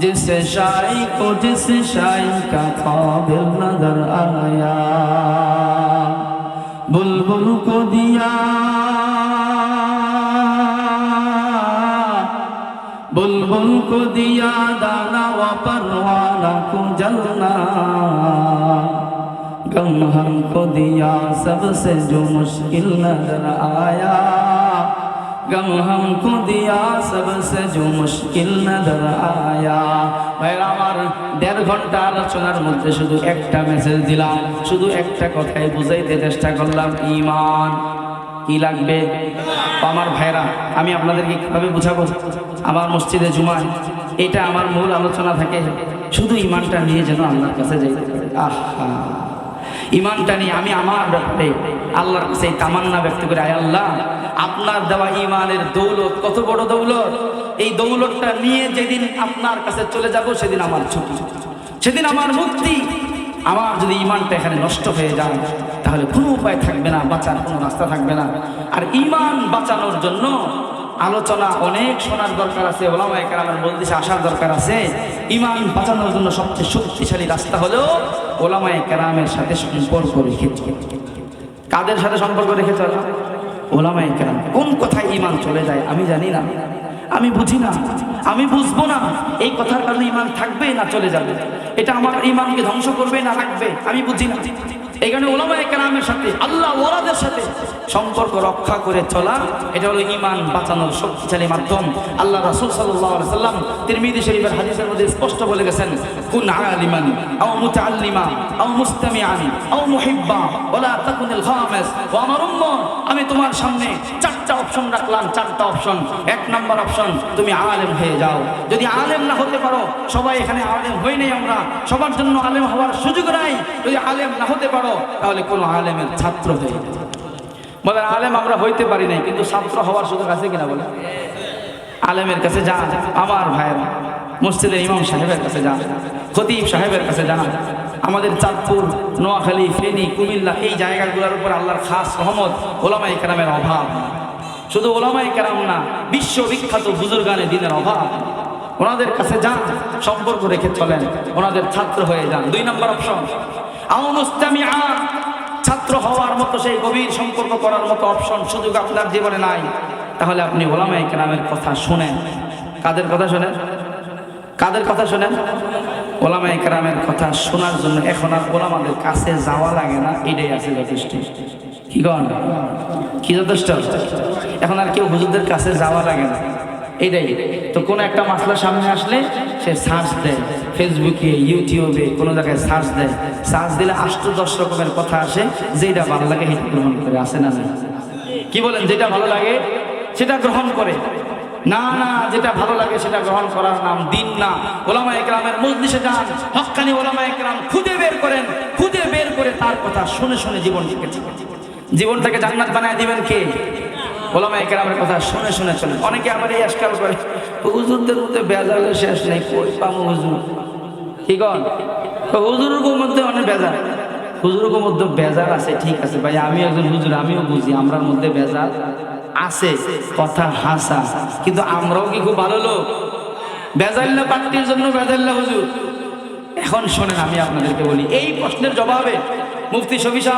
जिस शाही को जिस शाही का काबिल नजर आया, बुलबुल को दिया, बुलबुल को दिया दाना व परवाना को जलना, गम हमको दिया सबसे जो मुश्किल नजर आया, गम हमको दिया सबसे जो मुश्किल नजर आया। ভাইরা আমার, 1.5 ঘন্টা আলোচনার মধ্যে শুধু একটা মেসেজ দিলাম, শুধু একটা কথাই বুঝাইতে চেষ্টা করলাম, ঈমান। কি লাগবে আমার ভাইরা? আমি আপনাদেরকে কিভাবে বুঝাবো? আমার মসজিদে জুমায় এটা আমার মূল আলোচনা থাকে, শুধু ঈমানটা নিয়ে যেন আল্লাহর কাছে যাইতে পারি। আহা, ঈমানটা নিয়ে আমি আমার ব্যাপারে আল্লাহর কাছে তামান্না ব্যক্ত করি, আয় আল্লাহ, আপনার দেওয়া ঈমানের দৌলত কত বড় দৌলত, এই দৌলতটা নিয়ে যেদিন আপনার কাছে চলে যাব সেদিন আমার ছুটি, সেদিন আমার মুক্তি। আমার যদি ঈমানটা এখানে নষ্ট হয়ে যায় তাহলে কোনো উপায় থাকবে না, বাঁচার কোনো রাস্তা থাকবে না। আর ঈমান বাঁচানোর জন্য আলোচনা অনেক শোনার দরকার আছে, ওলামায়ে কেরামের মজলিসে আসার দরকার আছে। ঈমান বাঁচানোর জন্য সবচেয়ে শক্তিশালী রাস্তা হলো ওলামায়ে কেরামের সাথে সম্পর্ক রেখে চলা। কাদের সাথে সম্পর্ক রেখে চলা? ওলামায়ে কেরাম। কোন কথায় ঈমান চলে যায় আমি জানি না, আমি বুঝি না, আমি বুঝবো না, এই কথার কারণে ঈমান থাকবে না চলে যাবে, এটা আমার ঈমানকে ধ্বংস করবে না রাখবে, আমি বুঝি না। এই কারণে ওলামায়ে কেরামের সাথে, আল্লাহ ওয়ালাদের সাথে সম্পর্ক রক্ষা করে চলা, এটা হলো ঈমান বাঁচানোর শক্তিশালী মাধ্যম। আল্লাহ রাসূল সাল্লাল্লাহু আলাইহি ওয়াসাল্লাম তিরমিজি শরীফের হাদিসের মধ্যে স্পষ্ট বলে গেছেন, কুন আলিমান আও মুতাআল্লিমা আও মুস্তামিআন আও মুহিব্বা ওয়ালা তাকুনিল খামিস। ও আমার উম্মত, আমি তোমার সামনে 4টা অপশন রাখলাম, 4টা অপশন। 1 নম্বর অপশন, তুমি আলেম হয়ে যাও। যদি আলেম না হতে পারো, সবাই এখানে আলেম হই নাই, আমরা সবার জন্য আলেম হওয়ার সুযোগ নাই। যদি আলেম না হতে পারো তাহলে কোন আলেমের ছাত্র হয়ে যাও। বলেন, আলেম আমরা হইতে পারি নাই, কিন্তু ছাত্র হওয়ার সুযোগ আছে কিনা? বলে, আলেমের কাছে যান আমার ভাইয়েরা, মসজিদের ইমাম সাহেবের কাছে যান, খতিব সাহেবের কাছে যান। আমাদের চাঁদপুর, নোয়াখালী, ফেনী, কুমিল্লা এই জায়গাগুলোর উপর আল্লাহর খাস রহমত, ওলামায়ে কেরামের অভাব। শুধু ওলামায়ে কেরাম না, বিশ্ববিখ্যাত বুজুর্গানে দ্বীনের অভাব। ওনাদের কাছে যান, সম্পর্ক রেখে চলেন, ওনাদের ছাত্র হয়ে যান। 2 নম্বর অপশন, আও মুস্তামিআ, ছাত্র হওয়ার মতো সেই গভীর সম্পর্ক করার মতো অপশন সুযোগ আপনার জীবনে নাই, তাহলে আপনি ওলামায়ে কেরামের কথা শুনেন। কাদের কথা শুনেন? কাদের কথা শুনেন? ওলামায়ে কেরামের কথা শোনার জন্য এখন আর ওলামাদের কাছে যাওয়া লাগে না, এটাই আছে যথেষ্ট। কি কন? কি যথেষ্ট? এখন আর কেউ হুজুরদের কাছে যাওয়া লাগে না, এটাই তো। কোনো একটা মাসলা সামনে আসলে সে সার্চ দেয়, ফেসবুকে, ইউটিউবে, কোনো জায়গায় সার্চ দেয়। সার্চ দিলে 8-10 রকমের কথা আসে, যেটা ভালো লাগে সেটা গ্রহণ করে। আসে না? কি বলেন? যেটা ভালো লাগে সেটা গ্রহণ করে। না না, যেটা ভালো লাগে সেটা গ্রহণ করার নাম দিন না। ওলামায়ে কেরামের মজলিসে যান, হক্কানি ওলামায়ে কেরাম খুঁজে বের করেন, খুঁজে বের করে তার কথা শুনে শুনে জীবনটাকে জান্নাত বানায় দিবেন কে? ওলামায়ে কেরামের কথা শুনে শুনে চলেন। অনেকে আবার এই আজকাল করে, হুজুরদের মধ্যে বেজালের শেষ নেই, কই পাবো হুজুর? কি কন? হুজুরের মধ্যে অনেক বেজাল, হুজুরের মধ্যে বেজাল আছে, ঠিক আছে ভাই, আমি একজন হুজুর, আমিও বুঝি আমরার মধ্যে বেজাল আছে, কথা হাসা, কিন্তু আমরাও কি খুব ভালো লোক? বেজাল্লা পার্টির জন্য বেজাল্লা হুজুর। এখন শোনেন, আমি আপনাদেরকে বলি, এই প্রশ্নের জবাবে মুফতি শফি সাহেব